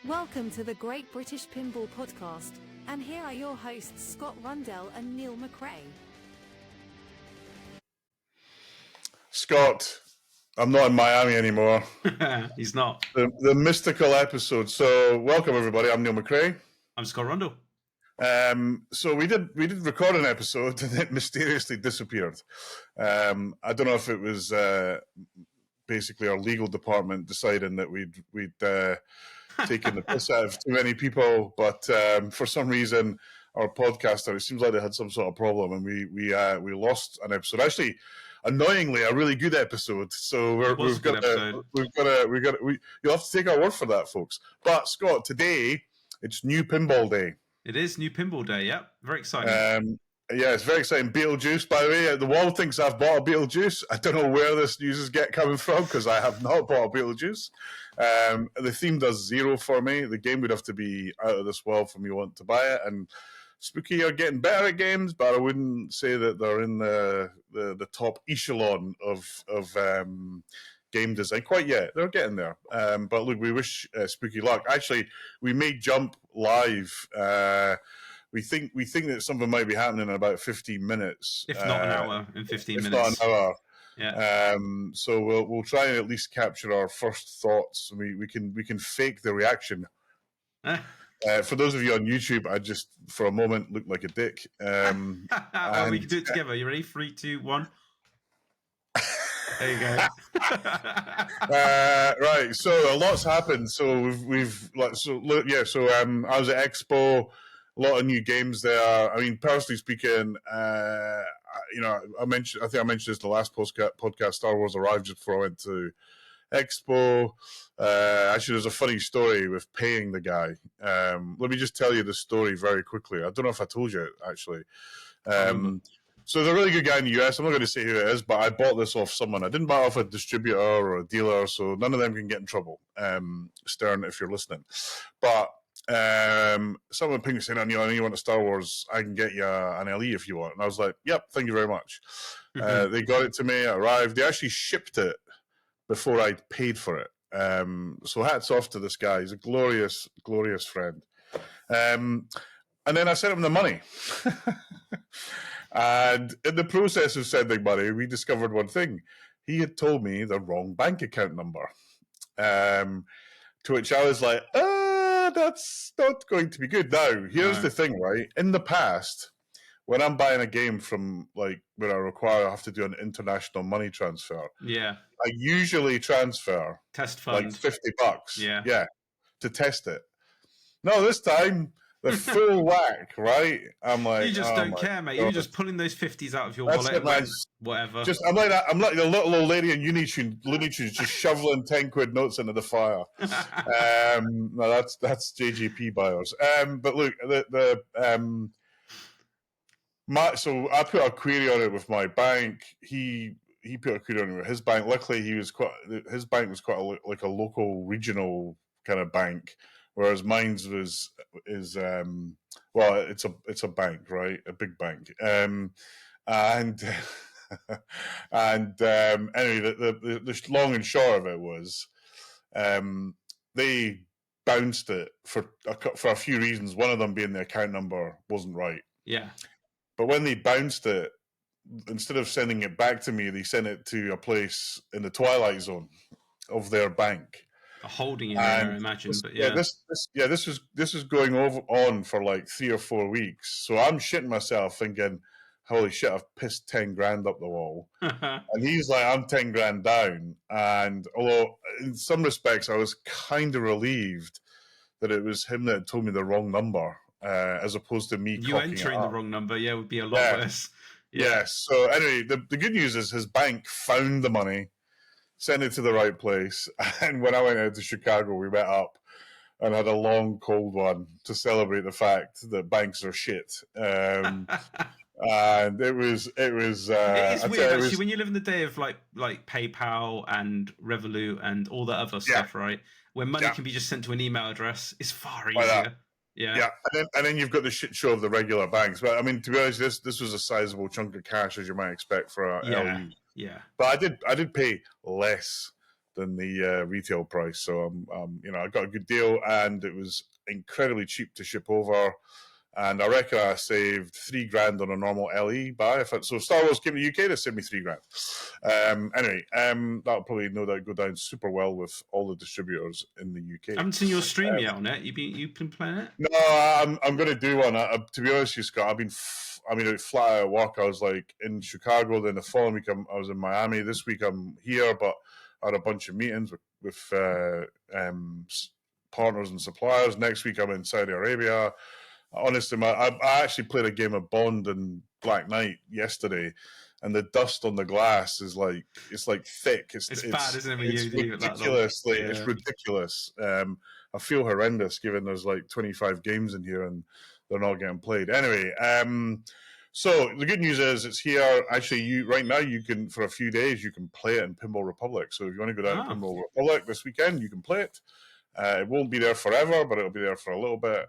Welcome to the Great British Pinball Podcast, and here are your hosts Scott Rundell and Neil McRae. Scott, I'm not in Miami anymore. He's not. The mystical episode. So welcome everybody. I'm Neil McRae. I'm Scott Rundell. So we did record an episode and it mysteriously disappeared. I don't know if it was basically our legal department deciding that we'd taken the piss out of too many people, but for some reason our podcaster, it seems like they had some sort of problem, and we lost an episode. Actually, annoyingly, a really good episode. So you'll have to take our word for that, folks. But Scott, today it's New Pinball Day. It is New Pinball Day. Yep, very exciting. Yeah, it's very exciting. Beetlejuice, by the way. The world thinks I've bought a Beetlejuice. I don't know where this news is coming from because I have not bought a Beetlejuice. The theme does zero for me. The game would have to be out of this world for me to want to buy it. And Spooky are getting better at games, but I wouldn't say that they're in the top echelon of game design quite yet. They're getting there. But look, we wish Spooky luck. Actually, we may jump live. We think that something might be happening in about 15 minutes. If not an hour, in 15 minutes. If not an hour. Yeah. So we'll try and at least capture our first thoughts. We can fake the reaction. For those of you on YouTube, I just for a moment looked like a dick. Well, we can do it together. You ready? 3, 2, 1. There you go. Right. So a lot's happened. So I was at Expo. A lot of new games there. I mean, personally speaking, I think I mentioned this the last podcast. Star Wars arrived just before I went to Expo. Actually, there's a funny story with paying the guy. Let me just tell you the story very quickly. I don't know if I told you it, actually. So there's a really good guy in the US. I'm not going to say who it is, but I bought this off someone. I didn't buy it off a distributor or a dealer, so none of them can get in trouble. Stern, if you're listening. But someone pinged me saying, I know you want a Star Wars, I can get you an LE if you want. And I was like, yep, thank you very much. They got it to me, it arrived. They actually shipped it before I paid for it. So hats off to this guy. He's a glorious, glorious friend. And then I sent him the money. And in the process of sending money, we discovered one thing. He had told me the wrong bank account number. To which I was like, that's not going to be good. Now, here's the thing, right? In the past, when I'm buying a game from, like, where I have to do an international money transfer, I usually transfer test fund. like $50. Yeah, to test it. No, this time, the full whack, right? I'm like, you just don't care, mate. God. You're just pulling those 50s out of your wallet, whatever. I'm like the little old lady in Looney Tunes, just shoveling 10 quid notes into the fire. No, that's JGP buyers. But look, so I put a query on it with my bank. He put a query on it with his bank. Luckily, his bank was quite a local regional kind of bank. Whereas mine's it's a bank, right? A big bank. Anyway, the long and short of it was, they bounced it for a few reasons. One of them being the account number wasn't right. Yeah. But when they bounced it, instead of sending it back to me, they sent it to a place in the Twilight Zone of their bank. A holding in there, I imagine. But yeah, this was going on for like 3 or 4 weeks. So I'm shitting myself, thinking, "Holy shit! I've pissed 10 grand up the wall." And he's like, "I'm 10 grand down." And although in some respects I was kind of relieved that it was him that told me the wrong number, as opposed to me. You entering the wrong number, would be a lot worse. Yeah. So anyway, the good news is his bank found the money, sent it to the right place, and when I went out to Chicago, we met up and had a long, cold one to celebrate the fact that banks are shit. And it is weird actually when you live in the day of like PayPal and Revolut and all the other stuff, right? Where money can be just sent to an email address, it's far easier. Yeah. And then you've got the shit show of the regular banks. But I mean, to be honest, this was a sizable chunk of cash, as you might expect for a LE. Yeah. But I did pay less than the retail price. So I got a good deal, and it was incredibly cheap to ship over. And I reckon I saved $3,000 on a normal LE buy. So Star Wars came to the UK, they saved me $3,000. Anyway, that'll probably no doubt go down super well with all the distributors in the UK. I haven't seen your stream yet on it. You've been playing it? No, I'm going to do one. To be honest with you, Scott, I've been flat out of work. I was like in Chicago, then the following week I was in Miami. This week I'm here, but I had a bunch of meetings with partners and suppliers. Next week I'm in Saudi Arabia. Honestly, I actually played a game of Bond and Black Knight yesterday, and the dust on the glass is like thick. It's bad, isn't it? It's ridiculous. It's ridiculous. I feel horrendous given there's like 25 games in here and they're not getting played. Anyway, so the good news is it's here. Actually, right now you can, for a few days, you can play it in Pinball Republic. So if you want to go down to Pinball Republic this weekend, you can play it. It won't be there forever, but it'll be there for a little bit.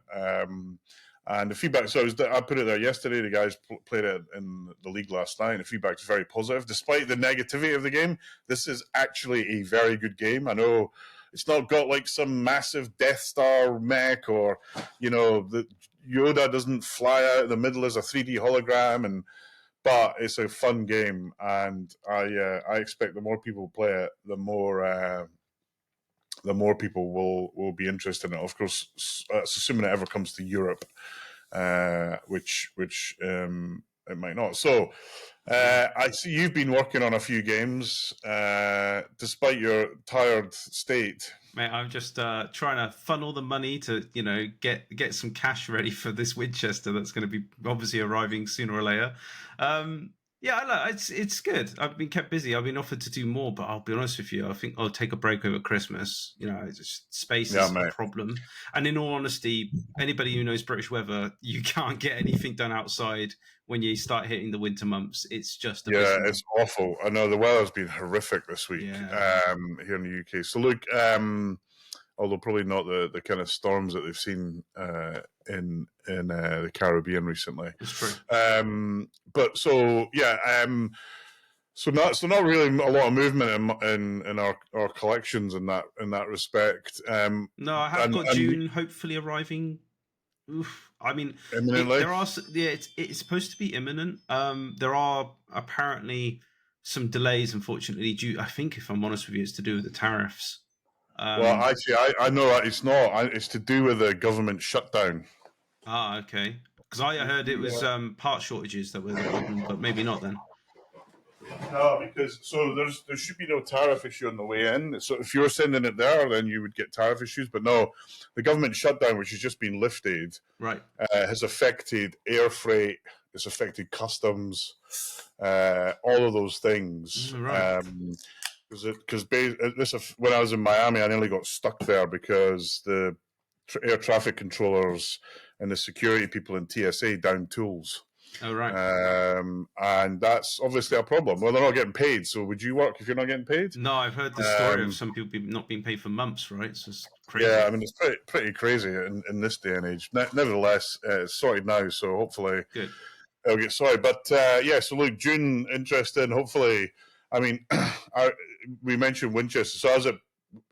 And the feedback, I put it there yesterday. The guys played it in the league last night, and the feedback's very positive. Despite the negativity of the game, this is actually a very good game. I know it's not got like some massive Death Star mech or, the Yoda doesn't fly out in the middle as a 3D hologram, but it's a fun game, and I expect the more people play it, the more people will be interested in it. Of course, that's assuming it ever comes to Europe, which it might not. So I see you've been working on a few games, despite your tired state. Mate, I'm just trying to funnel the money to, get some cash ready for this Winchester that's going to be obviously arriving sooner or later. Yeah, it's good. I've been kept busy. I've been offered to do more, but I'll be honest with you. I think I'll take a break over Christmas. Space is a problem. And in all honesty, anybody who knows British weather, you can't get anything done outside when you start hitting the winter months. It's just it's awful. I know the weather's been horrific this week here in the UK. So look, although probably not the kind of storms that they've seen in the Caribbean recently. That's true. So not really a lot of movement in our collections in that respect. No, I have got June hopefully arriving. Oof. I mean, imminently. It's supposed to be imminent. There are apparently some delays, unfortunately, due. I think, if I'm honest with you, it's to do with the tariffs. Well, actually, I know that it's not. It's to do with the government shutdown. Ah, okay. Because I heard it was part shortages that were the problem, but maybe not then. No, because there should be no tariff issue on the way in. So if you're sending it there, then you would get tariff issues. But no, the government shutdown, which has just been lifted, right, has affected air freight. It's affected customs, all of those things. Right. Because when I was in Miami, I nearly got stuck there because the air traffic controllers and the security people in TSA downed tools. Oh, right. And that's obviously a problem. Well, they're not getting paid, so would you work if you're not getting paid? No, I've heard the story of some people not being paid for months, right? So it's crazy. Yeah, I mean, it's pretty crazy in this day and age. Nevertheless, it's sorted now, so hopefully it'll get sorted. But so look, June, interesting. Hopefully, I mean, we mentioned Winchester. So I was at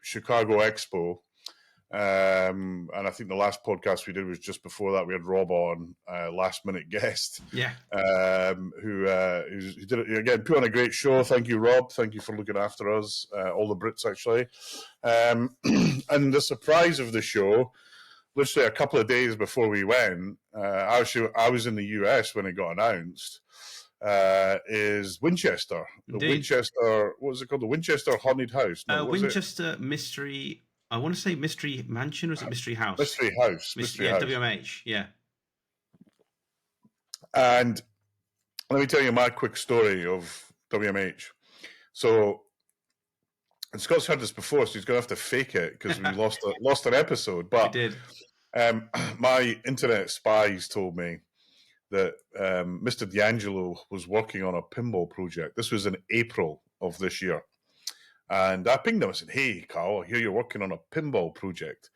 Chicago Expo, and I think the last podcast we did was just before that. We had Rob on, last minute guest, who did it again. Put on a great show. Thank you, Rob. Thank you for looking after us, all the Brits actually. And the surprise of the show, literally a couple of days before we went, I was in the US when it got announced. Is Winchester. The Winchester, what was it called? The Winchester Haunted House. No, Winchester Mystery. I want to say Mystery Mansion, or is it Mystery House? Mystery House. Mystery House. WMH, yeah. And let me tell you my quick story of WMH. So, and Scott's heard this before, so he's going to have to fake it because we lost an episode. But we did. My internet spies told me that Mr. D'Angelo was working on a pinball project. This was in April of this year. And I pinged him. I said, "Hey, Carl, I hear you're working on a pinball project."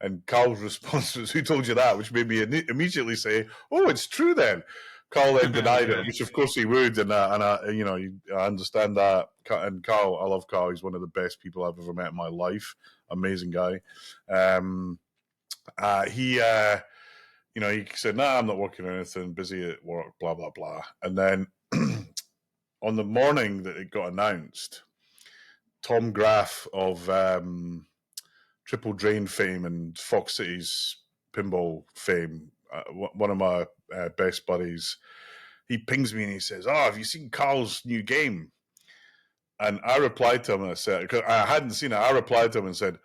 And Carl's response was, "Who told you that?" Which made me immediately say, "Oh, it's true then." Carl then denied it, which of course he would, and I understand that. And Carl, I love Carl. He's one of the best people I've ever met in my life. Amazing guy. He said, "Nah, I'm not working on anything. Busy at work. Blah blah blah." And then on the morning that it got announced, Tom Graff of Triple Drain fame and Fox Cities pinball fame, one of my best buddies, he pings me and he says, "Oh, have you seen Carl's new game?" And I replied to him and I said, because I hadn't seen it, I replied to him and said,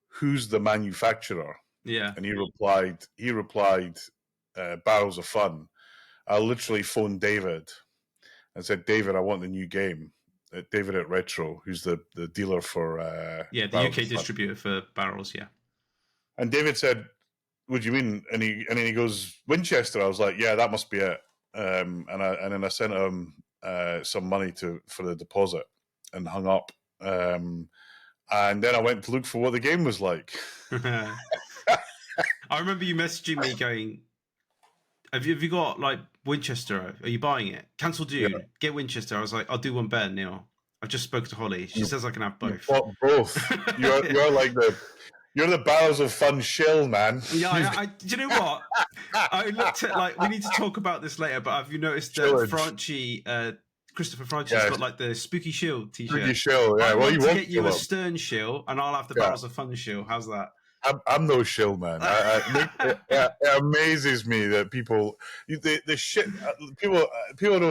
"Who's the manufacturer?" Yeah. And he replied, Barrels of Fun. I literally phoned David and said, "David, I want the new game." David at Retro, who's the dealer for the UK distributor for Barrels, yeah. And David said, "What do you mean?" And then he goes, "Winchester." I was like, "Yeah, that must be it." And then I sent him some money for the deposit and hung up. And then I went to look for what the game was like. I remember you messaging me going, Have you got like Winchester? Are you buying it? Cancel Dune. Yeah. Get Winchester. I was like, I'll do one better, Neil. I've just spoken to Holly. She says I can have both. Both. You're like you're the Barrels of Fun shill, man. Yeah, do you know what? I looked at we need to talk about this later, but have you noticed that Franchi, Christopher Franchi's got like the Spooky Shield t-shirt? Spooky Shill, yeah. I want to get you a Stern shill, and I'll have the Barrels of Fun shill. How's that? I'm no shill, man. It amazes me that people don't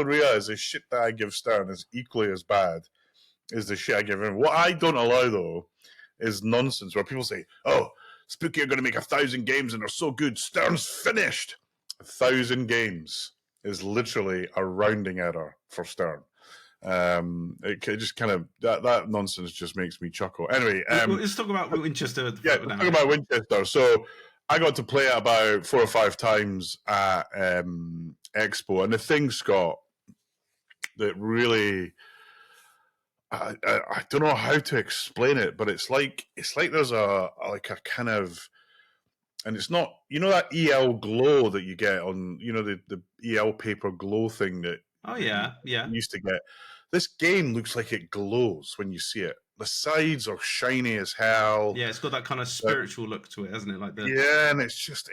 realize the shit that I give Stern is equally as bad as the shit I give him. What I don't allow though is nonsense where people say, "Oh, Spooky are going to make 1,000 games and they're so good. Stern's finished." 1,000 games is literally a rounding error for Stern. It just kind of that nonsense just makes me chuckle. Anyway, let's talk about Winchester. Let's talk about Winchester. So I got to play it about 4 or 5 times at Expo, and the thing, Scott, that really I don't know how to explain it, but it's like there's a kind of, and it's not, that EL glow that you get on, the EL paper glow thing that you used to get. This game looks like it glows when you see it. The sides are shiny as hell. Yeah, it's got that kind of spiritual look to it, hasn't it? And it just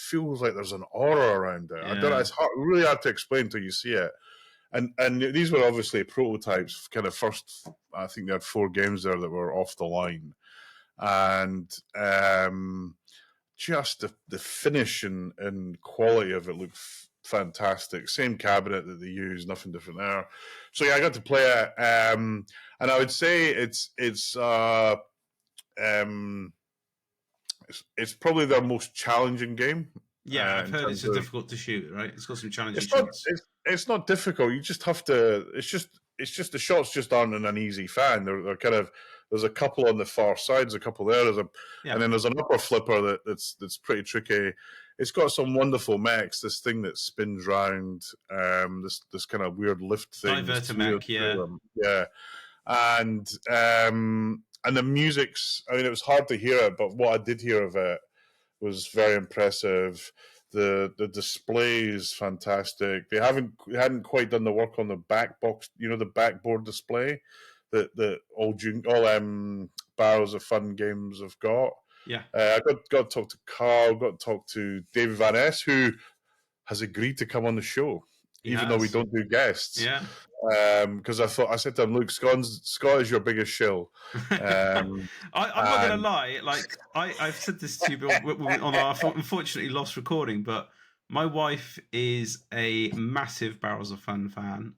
feels like there's an aura around it. Yeah. I don't know. It's really hard to explain until you see it. And these were obviously prototypes. Kind of first, I think they had 4 games there that were off the line, and just the finish and quality of it looked fantastic. Same cabinet that they use, nothing different there. So yeah, I got to play it, and I would say it's probably their most challenging game. Yeah, I've heard it's difficult to shoot. Right, it's got some challenging shots. It's not difficult. You just have to. It's just the shots just aren't in an easy fan. They're kind of. There's a couple on the far side. There's a couple there. And then there's an upper flipper that's pretty tricky. It's got some wonderful mechs. This thing that spins round. This kind of weird lift thing. Divertomech, yeah. And the music's. I mean, it was hard to hear it, but what I did hear of it was very impressive. The display is fantastic. They hadn't quite done the work on the back box, the backboard display that all Barrels of Fun games have got. Yeah, I got to talk to Carl, got to talk to David Van Ness, who has agreed to come on the show, even though we don't do guests. Yeah. Because I said to him, "Look, Scott is your biggest shill." I'm not going to lie. I've said this to you on our unfortunately lost recording, but my wife is a massive Barrels of Fun fan.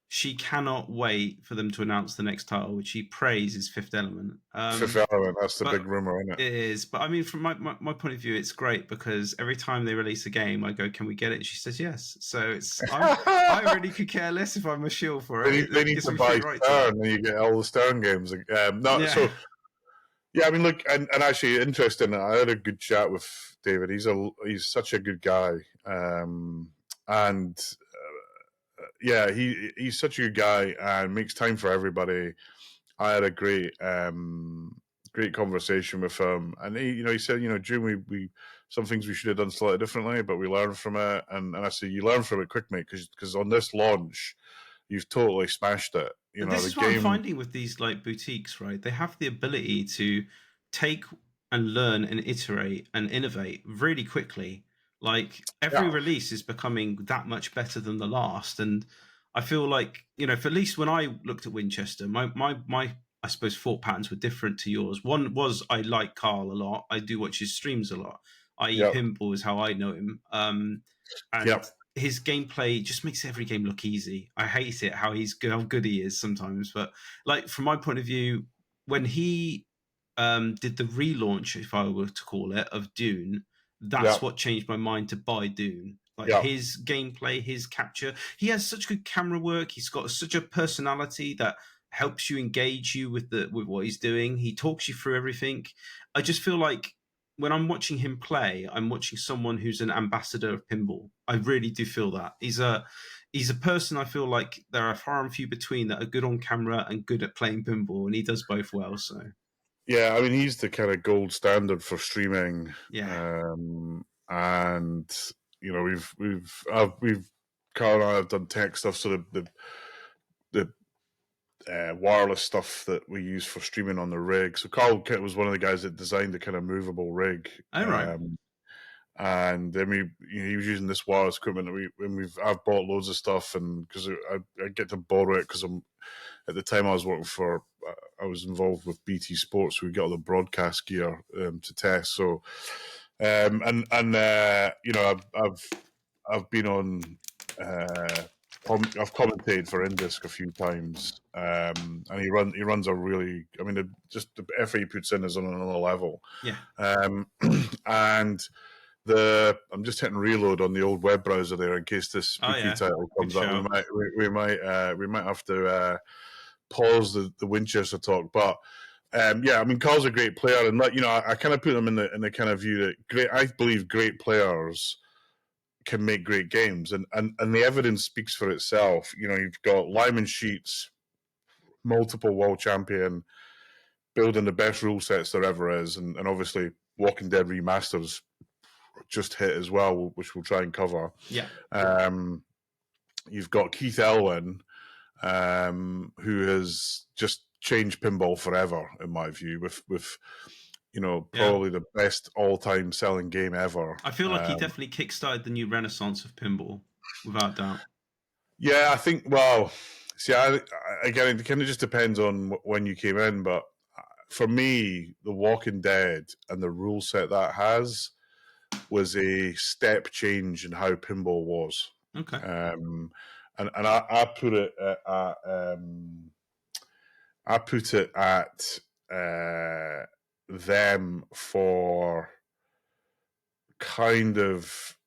She cannot wait for them to announce the next title, which she prays is Fifth Element. Fifth Element, that's the big rumor, isn't it? It is. But I mean, from my point of view, it's great because every time they release a game, I go, "Can we get it?" And she says yes. So I really could care less if I'm a shill for it. They need to buy Stern, and you get all the Stern games. So yeah, I mean, look, and actually, interesting. I had a good chat with David. He's such a good guy, and. Yeah, he's such a good guy and makes time for everybody. I had a great great conversation with him, and he said, June, we some things we should have done slightly differently, but we learned from it, and I said, you learn from it quick, mate, because on this launch, you've totally smashed it. This is what I'm finding with these like boutiques, right? They have the ability to take and learn and iterate and innovate really quickly. Like every release is becoming that much better than the last, and I feel like for at least when I looked at Winchester, my I suppose thought patterns were different to yours. One was I like Carl a lot. I do watch his streams a lot. I.e., Pinball is how I know him. And his gameplay just makes every game look easy. I hate it how good he is sometimes, but like from my point of view, when he did the relaunch, if I were to call it, of Dune, that's what changed my mind to buy Dune. Like his gameplay, his capture, he has such good camera work. He's got such a personality that helps you engage you with what he's doing. He talks you through everything. I just feel like when I'm watching him play, I'm watching someone who's an ambassador of pinball. I really do feel that he's a person. I feel like there are far and few between that are good on camera and good at playing pinball, and he does both well. So yeah, I mean, he's the kind of gold standard for streaming. And we've Carl and I have done tech stuff, so the wireless stuff that we use for streaming on the rig. So Carl was one of the guys that designed the kind of movable rig. Oh, right. And then he was using this wireless equipment. I've bought loads of stuff, and because I get to borrow it because at the time I was working I was involved with BT Sports. So we got all the broadcast gear to test. So I've been on. I've commentated for Indisc a few times, and he runs a really. I mean, just the effort he puts in is on another level. Yeah. And I'm just hitting reload on the old web browser there in case this spooky title comes up. We might have to pause the Winchester talk, but I mean, Carl's a great player, and I kind of put him in the kind of view that I believe great players can make great games, and the evidence speaks for itself. You've got Lyman Sheets, multiple world champion, building the best rule sets there ever is, and obviously Walking Dead remasters just hit as well, which we'll try and cover. Yeah. You've got Keith Elwin, who has just changed pinball forever, in my view, with probably the best all-time selling game ever. I feel like he definitely kickstarted the new renaissance of pinball, without doubt. Yeah, I think, well, see, again, it kind of just depends on when you came in, but for me, The Walking Dead and the rule set that has was a step change in how pinball was. Okay. And I put it at them for kind of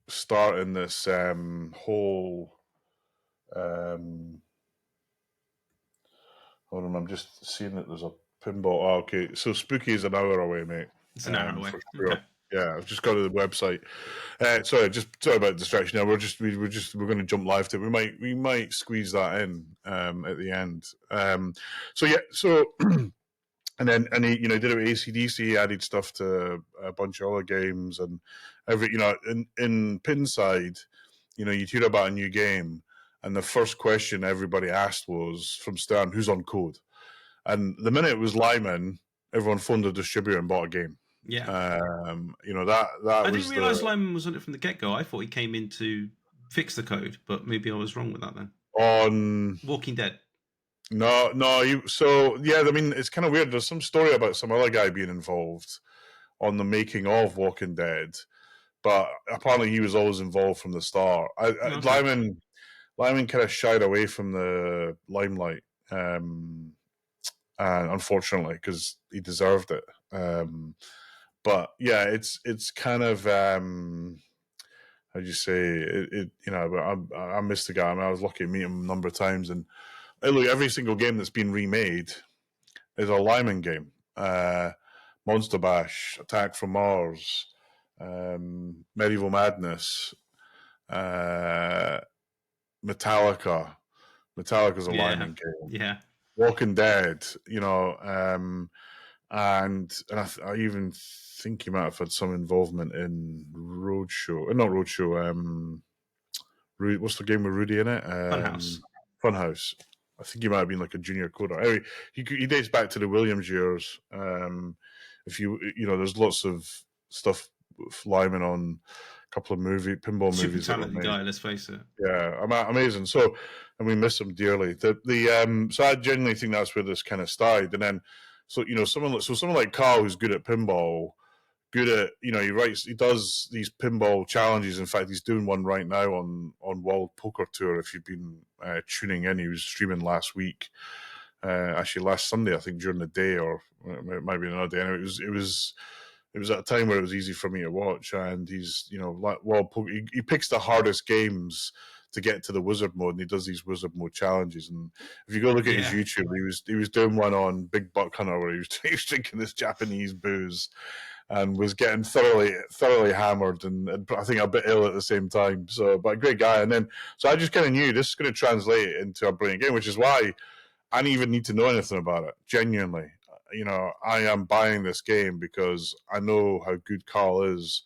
starting this whole. Hold on, I'm just seeing that there's a pinball. Oh, okay, so Spooky is an hour away, mate. It's an hour away. For sure. Okay. Yeah, I've just got to the website. Sorry about distraction. Now we're going to jump live to it. We might squeeze that in at the end. And he did it with ACDC. He added stuff to a bunch of other games, and in Pinside, you'd hear about a new game, and the first question everybody asked was from Stern, "Who's on code?" And the minute it was Lyman, everyone phoned the distributor and bought a game. Yeah. That I didn't realize Lyman was on it from the get-go. I thought he came in to fix the code, but maybe I was wrong with that then. On Walking Dead. No. I mean, it's kind of weird. There's some story about some other guy being involved on the making of Walking Dead, but apparently he was always involved from the start. Okay. Lyman kind of shied away from the limelight, unfortunately, because he deserved it. But yeah, it's kind of how do you say it? I missed the guy. I mean, I was lucky to meet him a number of times, and look, every single game that's been remade is a Lyman game. Monster Bash, Attack from Mars, Medieval Madness, Metallica. Metallica's a Lyman game. Yeah. Walking Dead, I even think he might have had some involvement in Roadshow, not Roadshow. What's the game with Rudy in it? Funhouse. I think he might have been like a junior coder. Anyway, he dates back to the Williams years. If there's lots of stuff Lyman on a couple of pinball Super movies. Super talented guy, let's face it. Yeah, amazing. So, and we miss him dearly. So I genuinely think that's where this kind of started. And then, someone like Carl, who's good at pinball, good at, he does these pinball challenges. In fact, he's doing one right now on World Poker Tour. If you've been tuning in, he was streaming last week, actually last Sunday, I think, during the day, or it might be another day. Anyway, it was at a time where it was easy for me to watch, and he's, he picks the hardest games to get to the wizard mode, and he does these wizard mode challenges. And if you go look at his YouTube, he was doing one on Big Buck Hunter where he was drinking this Japanese booze and was getting thoroughly hammered, and I think a bit ill at the same time. So, but a great guy. And then, so I just kind of knew this is going to translate into a brilliant game, which is why I didn't even need to know anything about it. Genuinely, I am buying this game because I know how good Carl is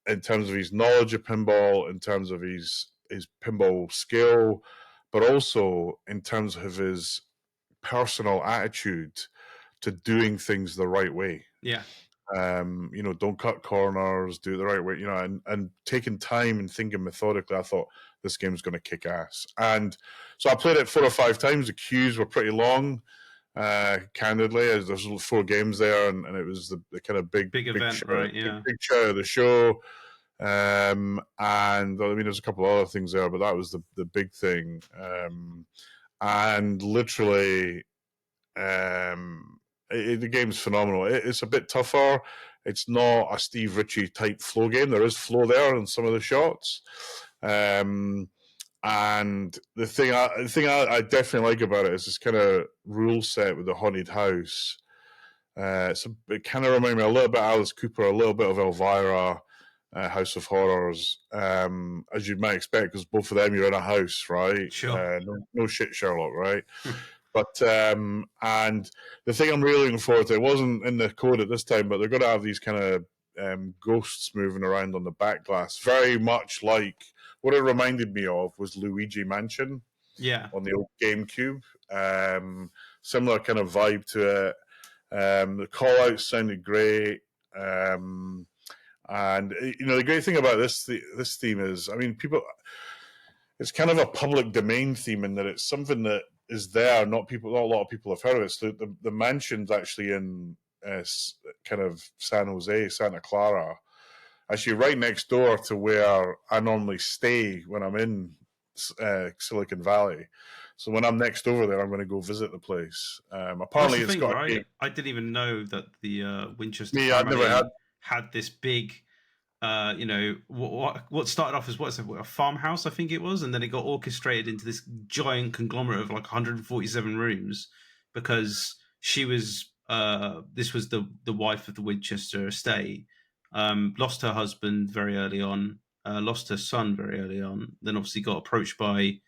in terms of his knowledge of pinball, in terms of his pinball skill, but also in terms of his personal attitude to doing things the right way. Yeah. Don't cut corners, do it the right way, and taking time and thinking methodically. I thought this game's going to kick ass. And so I played it 4 or 5 times. The queues were pretty long, candidly, as there's 4 games there, and it was the kind of big event, show, right? Yeah. Big show of the show. And I mean, there's a couple of other things there, but that was the big thing. And literally, the game's phenomenal. It's a bit tougher. It's not a Steve Ritchie type flow game. There is flow there in some of the shots. And the thing I definitely like about it is this kind of rule set with the haunted house. It kind of reminded me a little bit of Alice Cooper, a little bit of Elvira, House of Horrors, as you might expect, because both of them you're in a house, right? Sure. No shit, Sherlock, right? But and the thing I'm really looking forward to, it wasn't in the code at this time, but they're going to have these kind of ghosts moving around on the back glass, very much like what it reminded me of was Luigi Mansion, on the old GameCube. Similar kind of vibe to it. The call outs sounded great. And the great thing about this theme is, I mean, it's kind of a public domain theme in that it's something that is there. Not a lot of people have heard of it. So the mansion's actually in kind of San Jose, Santa Clara, actually right next door to where I normally stay when I'm in Silicon Valley. So when I'm next over there, I'm going to go visit the place. Apparently, it's got right? I didn't even know that the Winchester family I'd never had this big. What started off as a farmhouse, I think it was, and then it got orchestrated into this giant conglomerate of like 147 rooms, because she was this was the wife of the Winchester estate, lost her husband very early on, lost her son very early on, then obviously got approached by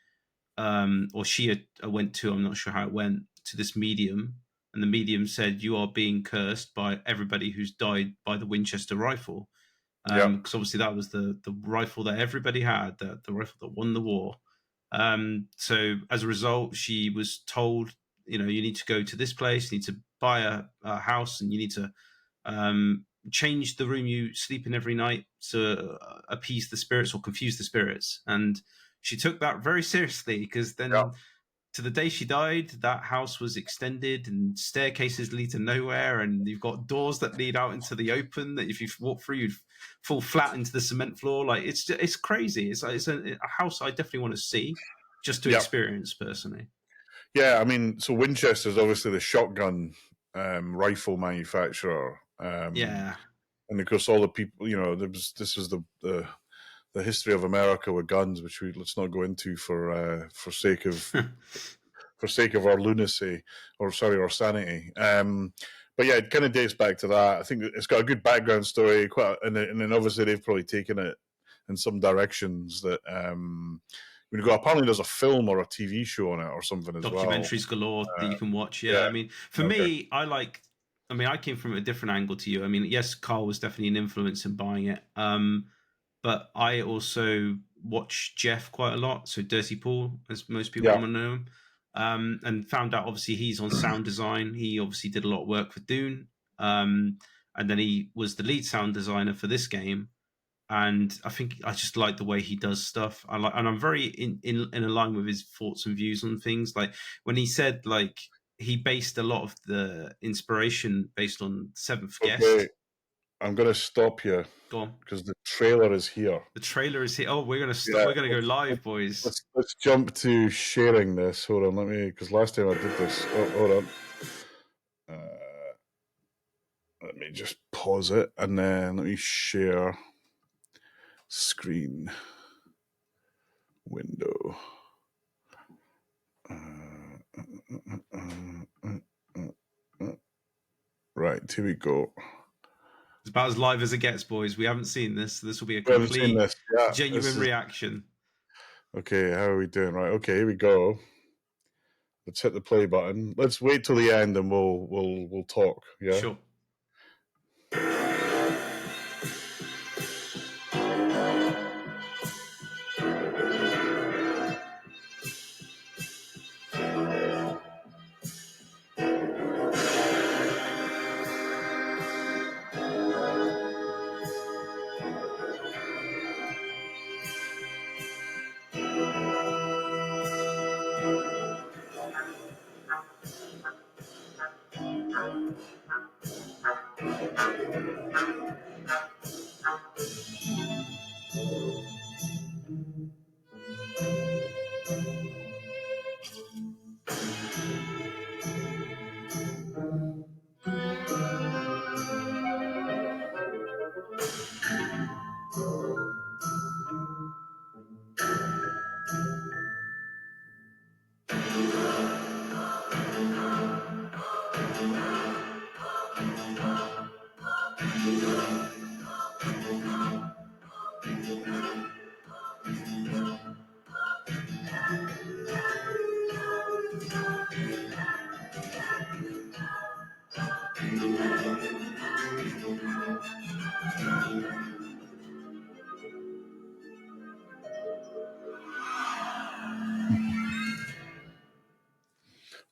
or she went to, I'm not sure how it went, to this medium, and the medium said, you are being cursed by everybody who's died by the Winchester rifle. Because obviously that was the rifle that everybody had, the rifle that won the war. So as a result, she was told, you need to go to this place, you need to buy a house, and you need to change the room you sleep in every night to appease the spirits or confuse the spirits. And she took that very seriously, because then to the day she died, that house was extended and staircases lead to nowhere, and you've got doors that lead out into the open that if you walk through, you'd fall flat into the cement floor. Like it's crazy. It's a house I definitely want to see, just to experience personally. Yeah, I mean, so Winchester's obviously the shotgun rifle manufacturer. And of course, all the people, this was the history of America with guns, which let's not go into for sake of our lunacy, or our sanity. But yeah, it kind of dates back to that. I think it's got a good background story, and then obviously they've probably taken it in some directions that apparently there's a film or a TV show on it or something as well. Documentaries galore that you can watch. I mean, for me, I like I mean, I came from a different angle to you. I mean, yes, Carl was definitely an influence in buying it. But I also watch Jeff quite a lot. So Dirty Paul, as most people want to know him. And found out obviously he's on sound design. He obviously did a lot of work for Dune. And then he was the lead sound designer for this game. And I think I just like the way he does stuff. And I'm very in line with his thoughts and views on things. Like when he said like he based a lot of the inspiration based on Seventh Guest. I'm going to stop you. Go on, because the trailer is here. The trailer is here. Oh, we're gonna stop. We're gonna go live, boys. Let's jump to sharing this. Hold on, because last time I did this. Oh, hold on. Let me just pause it and then let me share screen window. Right, here we go. It's about as live as it gets, boys. We haven't seen this. This will be a complete, genuine reaction. Okay, how are we doing? Right, okay, here we go. Let's hit the play button. Let's wait till the end and we'll talk. Yeah. Sure.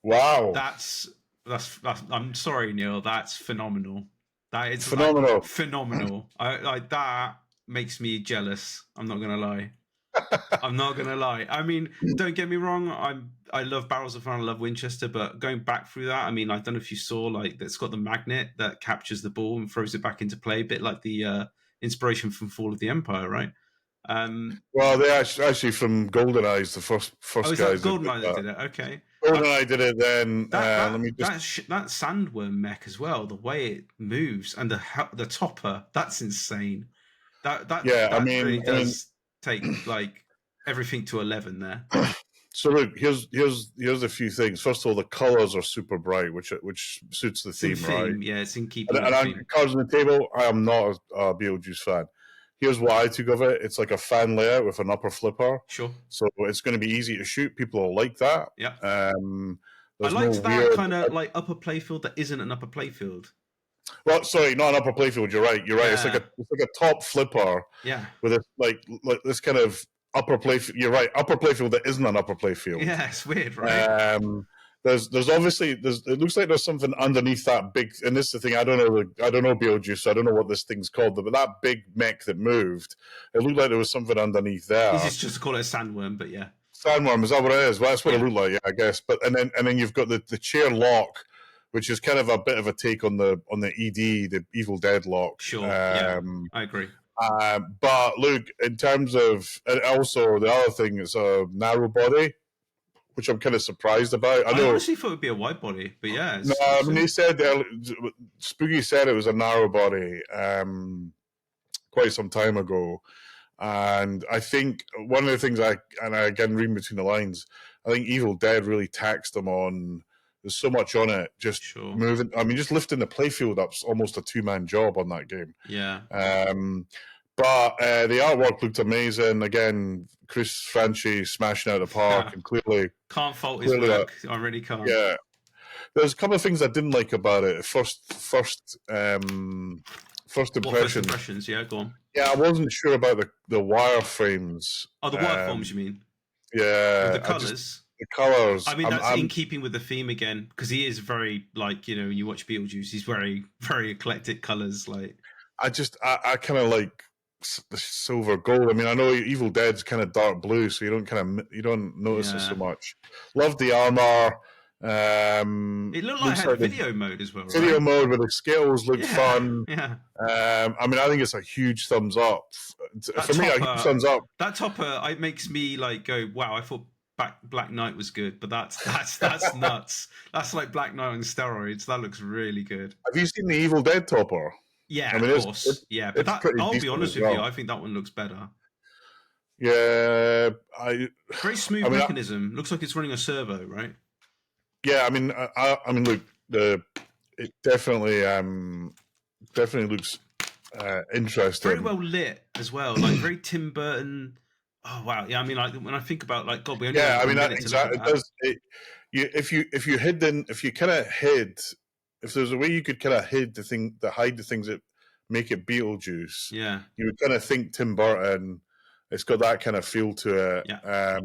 Wow. That's I'm sorry, Neil. That's phenomenal. That is phenomenal. Phenomenal. That makes me jealous. I'm not gonna lie. I'm not gonna lie. I mean, don't get me wrong. I love Barrels of Fun. I love Winchester, but going back through that, I mean, I don't know if you saw like that's got the magnet that captures the ball and throws it back into play, a bit like the inspiration from Fall of the Empire, right? Well, they actually from GoldenEye, the first guys. GoldenEye that did it. Okay. GoldenEye did it then. Let me just that sandworm mech as well. The way it moves and the topper. That's insane. That really does take like everything to 11 there. So look, here's a few things. First of all, the colors are super bright, which suits the theme, right? Yeah, it's in keeping. And cards on the table. I am not a Beetlejuice fan. Here's what I took of it. It's like a fan layout with an upper flipper. Sure. So it's going to be easy to shoot. People will like that. Yeah. I liked that kind of like upper playfield that isn't an upper playfield. Well, sorry, not an upper playfield. You're right. Yeah. It's like a top flipper. Yeah. With this like this kind of upper playfield. You're right. Upper playfield that isn't an upper playfield. Yeah, it's weird, right? There's obviously it looks like there's something underneath that big, and this is the thing, I don't know Beetlejuice, so I don't know what this thing's called, but that big mech that moved, it looked like there was something underneath there. Easy just to call it a sandworm, but yeah. Sandworm, is that what it is? Well, that's what it looked like, yeah, I guess. But and then you've got the chair lock, which is kind of a bit of a take on the ED, the Evil Dead lock. Sure. Yeah, I agree. But look, in terms of, and also the other thing is a narrow body, which I'm kind of surprised about. I honestly thought it would be a wide body, but yeah. No, I mean, he said, Spooky said it was a narrow body quite some time ago. And I think one of the things I again reading between the lines, I think Evil Dead really taxed them on, there's so much on it, just moving. I mean, just lifting the playfield up's almost a 2-man job on that game. Yeah. But the artwork looked amazing. Again, Chris Franchi smashing out the park, and clearly can't fault his work. I really can't. Yeah, there's a couple of things I didn't like about it. First impression. First impressions, yeah, go on. Yeah, I wasn't sure about the wireframes. Oh, the waterforms, you mean? Yeah. The colours. The colours. I mean, that's in keeping with the theme again, because he is very, like, when you watch Beetlejuice, he's very, very eclectic colours. Like, I kind of like the silver gold. I mean, I know Evil Dead's kind of dark blue, so you don't notice it so much. Love the armor. It looked like it had video mode as well. Video mode with the scales looked fun. Yeah. I mean, I think it's a huge thumbs up. For me, a huge thumbs up. That topper, it makes me like go, wow! I thought Black Knight was good, but that's nuts. That's like Black Knight on steroids. That looks really good. Have you seen the Evil Dead topper? Yeah, I mean, of course. But I'll be honest with you, I think that one looks better. Yeah, very smooth mechanism. Looks like it's running a servo, right? Yeah, I mean, look, it definitely looks interesting. Very well lit as well, like very Tim Burton. Oh wow, yeah. I mean, like when I think about like God, we only exactly. It does. If you kind of hid, if there's a way you could kind of hide the things that make it Beetlejuice, yeah, you would kind of think Tim Burton. It's got that kind of feel to it. Yeah.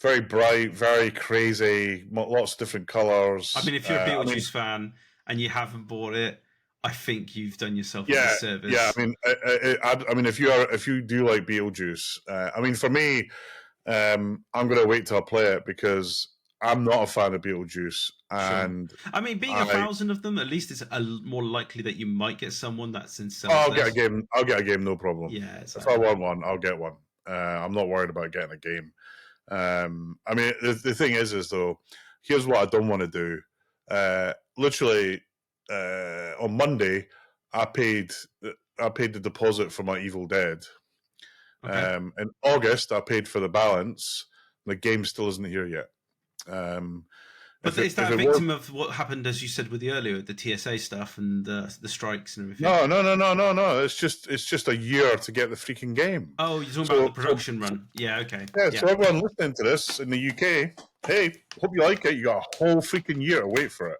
Very bright, very crazy, lots of different colors. I mean, if you're a Beetlejuice fan and you haven't bought it, I think you've done yourself a disservice. Yeah, I mean, if you do like Beetlejuice, I mean, for me, I'm going to wait till I play it because I'm not a fan of Beetlejuice, and sure. I mean, being 1,000 of them, at least it's more likely that you might get someone that's in sales. I'll get a game, no problem. Yeah, exactly. If I want one, I'll get one. I'm not worried about getting a game. I mean, the thing is though, here's what I don't want to do. Literally, on Monday, I paid the deposit for my Evil Dead. Okay. In August, I paid for the balance. The game still isn't here yet. But is that a victim of what happened, as you said with the earlier, the TSA stuff and the strikes and everything? No. It's just a year to get the freaking game. Oh, you're talking about the production run. Yeah, okay. Yeah, so everyone listening to this in the UK, hey, hope you like it. You got a whole freaking year to wait for it.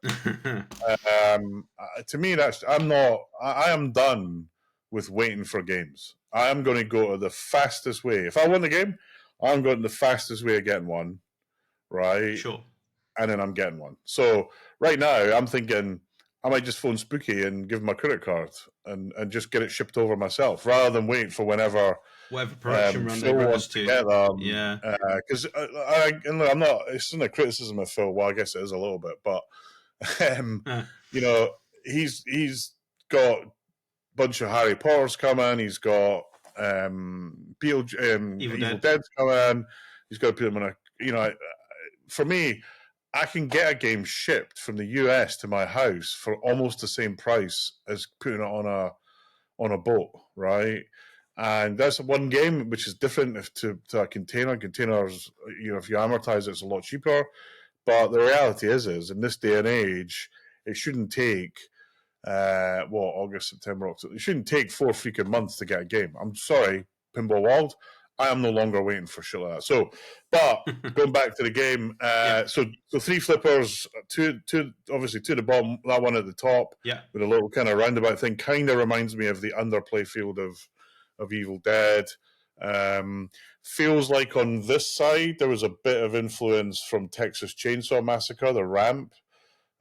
To me, I am done with waiting for games. I am going to go to the fastest way. If I win the game, I'm going to the fastest way of getting one, right? Sure. And then I'm getting one. So right now, I'm thinking I might just phone Spooky and give him my credit card and just get it shipped over myself, rather than waiting for whatever production run they run us to. Yeah, because I'm not. It's not a criticism of Phil. Well, I guess it is a little bit, but he's got a bunch of Harry Potters coming. He's got Evil Dead's coming. He's got to put them in a. For me, I can get a game shipped from the US to my house for almost the same price as putting it on a boat, right? And that's one game which is different to a container. Containers, if you amortize it, it's a lot cheaper. But the reality is in this day and age, it shouldn't take August, September, October. It shouldn't take 4 freaking months to get a game. I'm sorry, Pinball World. I am no longer waiting for shit like that. So, but going back to the game, so 3 flippers, two obviously to the bottom, that one at the top, with a little kind of roundabout thing, kind of reminds me of the underplay field of Evil Dead. Feels like on this side there was a bit of influence from Texas Chainsaw Massacre, the ramp.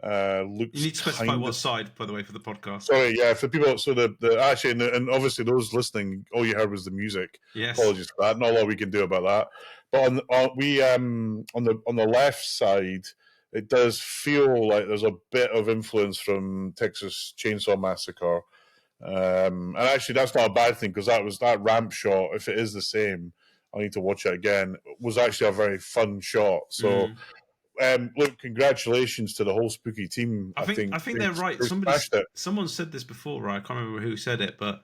You need to specify what side, by the way, for the podcast. Sorry, yeah, for people. So actually, and obviously those listening, all you heard was the music. Yes. Apologies for that. Not a lot we can do about that. But on the left side, it does feel like there's a bit of influence from Texas Chainsaw Massacre. And actually, that's not a bad thing, because that ramp shot, if it is the same, I need to watch it again, was actually a very fun shot. So. Look, congratulations to the whole Spooky team. I think they're right. Someone said this before, right? I can't remember who said it, but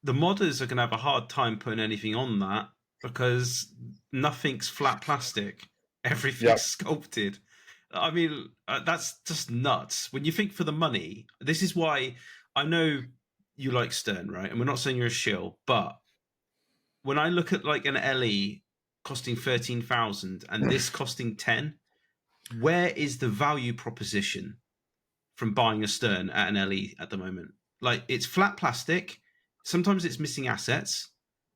the modders are going to have a hard time putting anything on that, because nothing's flat plastic. Everything's sculpted. I mean, that's just nuts. When you think for the money, this is why I know you like Stern, right? And we're not saying you're a shill, but when I look at like an LE costing 13,000 and this costing 10, where is the value proposition from buying a Stern at an LE at the moment? Like, it's flat plastic. Sometimes it's missing assets.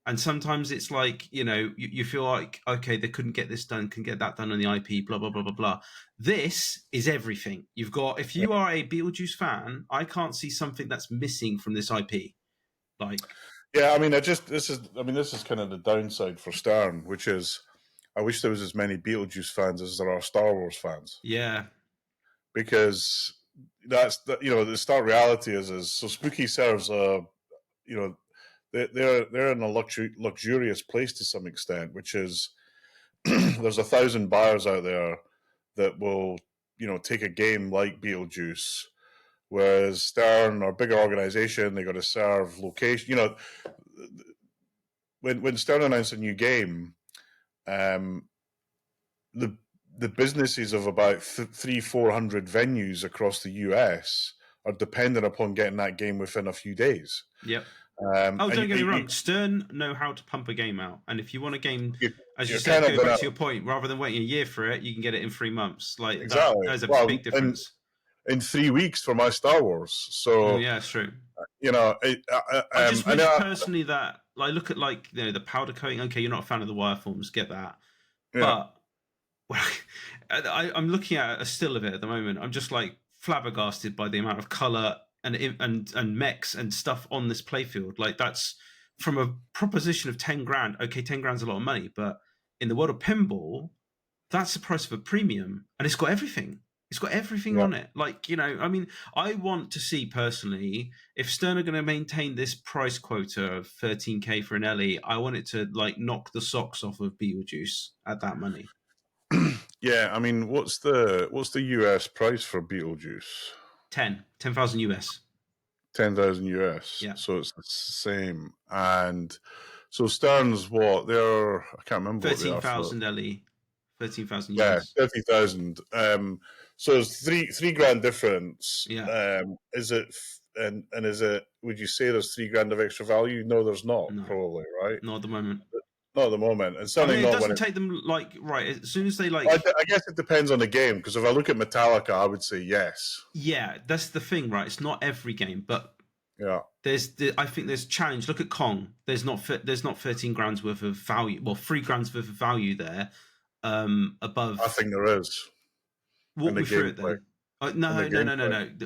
And sometimes it's like, you feel like, okay, they couldn't get this done, couldn't get that done on the IP, blah, blah, blah, blah, blah. This is everything. You've got, if you are a Beetlejuice fan, I can't see something that's missing from this IP. Like, yeah, I mean, this is kind of the downside for Stern, which is, I wish there was as many Beetlejuice fans as there are Star Wars fans. Yeah, because that's the stark reality is so Spooky serves they're in a luxurious place to some extent, which is there's 1,000 buyers out there that will take a game like Beetlejuice. Whereas Stern or bigger organization, they got to serve location. When Stern announced a new game, the businesses of about 300-400 venues across the US are dependent upon getting that game within a few days. Yep. Don't get me wrong. Stern know how to pump a game out, and if you want a game, as you said, go back to your point, rather than waiting a year for it, you can get it in 3 months. Like exactly. That is a big difference. In 3 weeks for my Star Wars. So yeah, it's true. I just wish personally that, like, look at the powder coating. Okay, you're not a fan of the wireforms, get that, but I'm looking at a still of it at the moment. I'm just like flabbergasted by the amount of color and mechs and stuff on this playfield. Like, that's from a proposition of 10 grand. Okay, 10 grand's a lot of money, but in the world of pinball, that's the price of a premium, and it's got everything. It's got everything on it. Like, I mean, I want to see personally, if Stern are going to maintain this price quota of 13K for an LE, I want it to like knock the socks off of Beetlejuice at that money. Yeah, I mean, what's the US price for Beetlejuice? 10,000 US. 10,000 US. Yeah. So it's the same. And so Stern's what? They're, I can't remember. 13,000 LE. 13,000 US. Yeah, 30,000. So it's three grand difference. Yeah. Is it, and is it, would you say there's 3 grand of extra value? No, there's not, probably, right? Not at the moment. Not at the moment. And certainly it doesn't take them, as soon as they I guess it depends on the game, because if I look at Metallica, I would say yes. Yeah, that's the thing, right? It's not every game, but I think there's challenge. Look at Kong. There's not 13 grand's worth of value. Well, 3 grand's worth of value there. Above. I think there is. Walk me through it then. No.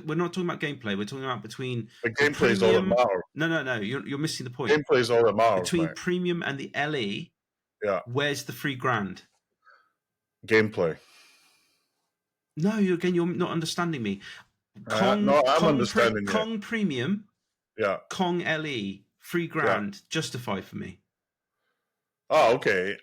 We're not talking about gameplay. We're talking about between. The gameplay is all that matters. No. You're missing the point. Gameplay is all that matters. Between premium and the LE. Yeah. Where's the 3 grand? Gameplay. No, you're not understanding me. I'm understanding you. Kong premium. Yeah. Kong LE 3 grand justify for me. Oh, okay.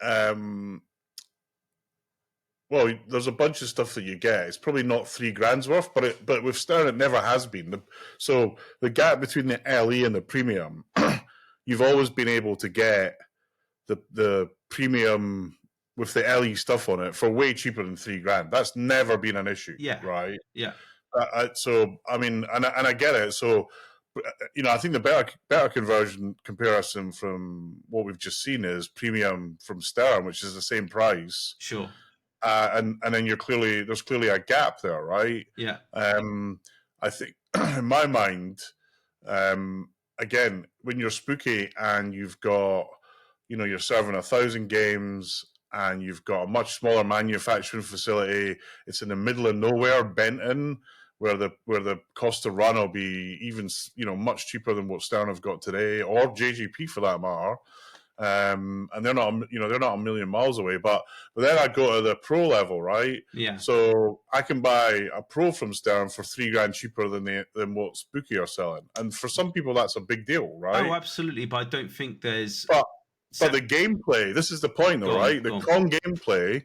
Well, there's a bunch of stuff that you get. It's probably not 3 grand's worth, but with Stern it never has been. So the gap between the LE and the premium, you've always been able to get the premium with the LE stuff on it for way cheaper than 3 grand. That's never been an issue. Yeah. Right. Yeah. So I mean, and I get it. So I think the better comparison from what we've just seen is premium from Stern, which is the same price. Sure. And then there's clearly a gap there, right? Yeah. I think in my mind, again, when you're Spooky and you've got, you're serving 1,000 games and you've got a much smaller manufacturing facility, it's in the middle of nowhere, Benton, where the cost to run will be even, much cheaper than what Stern have got today, or JGP for that matter. And they're not a million miles away, but then I go to the pro level, right? Yeah. So I can buy a pro from Stern for 3 grand cheaper than what Spooky are selling, and for some people that's a big deal, right? Oh, absolutely, but I don't think there's. But the gameplay, this is the point, though, right? The Kong gameplay,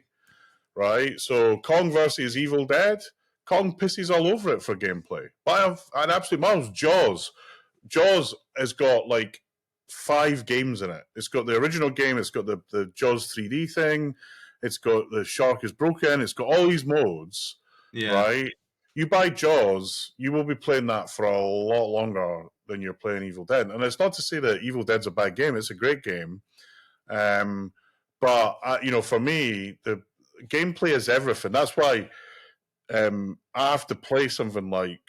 right? So Kong versus Evil Dead, Kong pisses all over it for gameplay. By an absolute miles. Jaws has got like 5 games in it. It's got the original game, it's got the Jaws 3D thing, it's got the shark is broken, it's got all these modes, right? You buy Jaws, you will be playing that for a lot longer than you're playing Evil Dead. And it's not to say that Evil Dead's a bad game, it's a great game. But for me, the gameplay is everything. That's why I have to play something like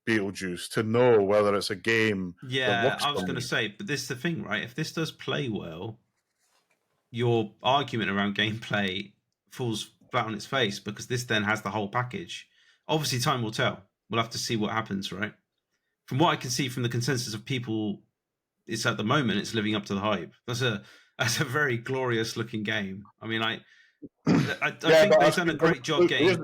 Beetlejuice to know whether it's a game that works. I was going to say, but this is the thing, right? If this does play well, your argument around gameplay falls flat on its face, because this then has the whole package. Obviously, time will tell. We'll have to see what happens, right? From what I can see from the consensus of people, it's at the moment it's living up to the hype. That's a very glorious looking game. I mean, I think they've done a great job getting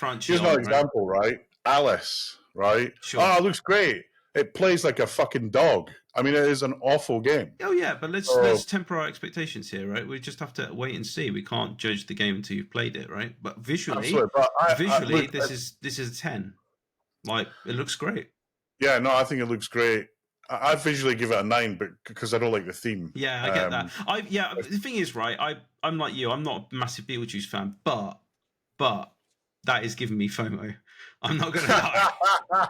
Franchy. Here's an example, right? Alice, right? Sure. Oh, it looks great. It plays like a fucking dog. I mean, it is an awful game. Oh yeah, but let's temper our expectations here, right? We just have to wait and see. We can't judge the game until you've played it, right? But visually, this is a 10. Like, it looks great. Yeah, no, I think it looks great. I visually give it a 9, but because I don't like the theme. Yeah, I get that. The thing is, right? I'm like you. I'm not a massive Beetlejuice fan, but that is giving me FOMO. I'm not going to lie.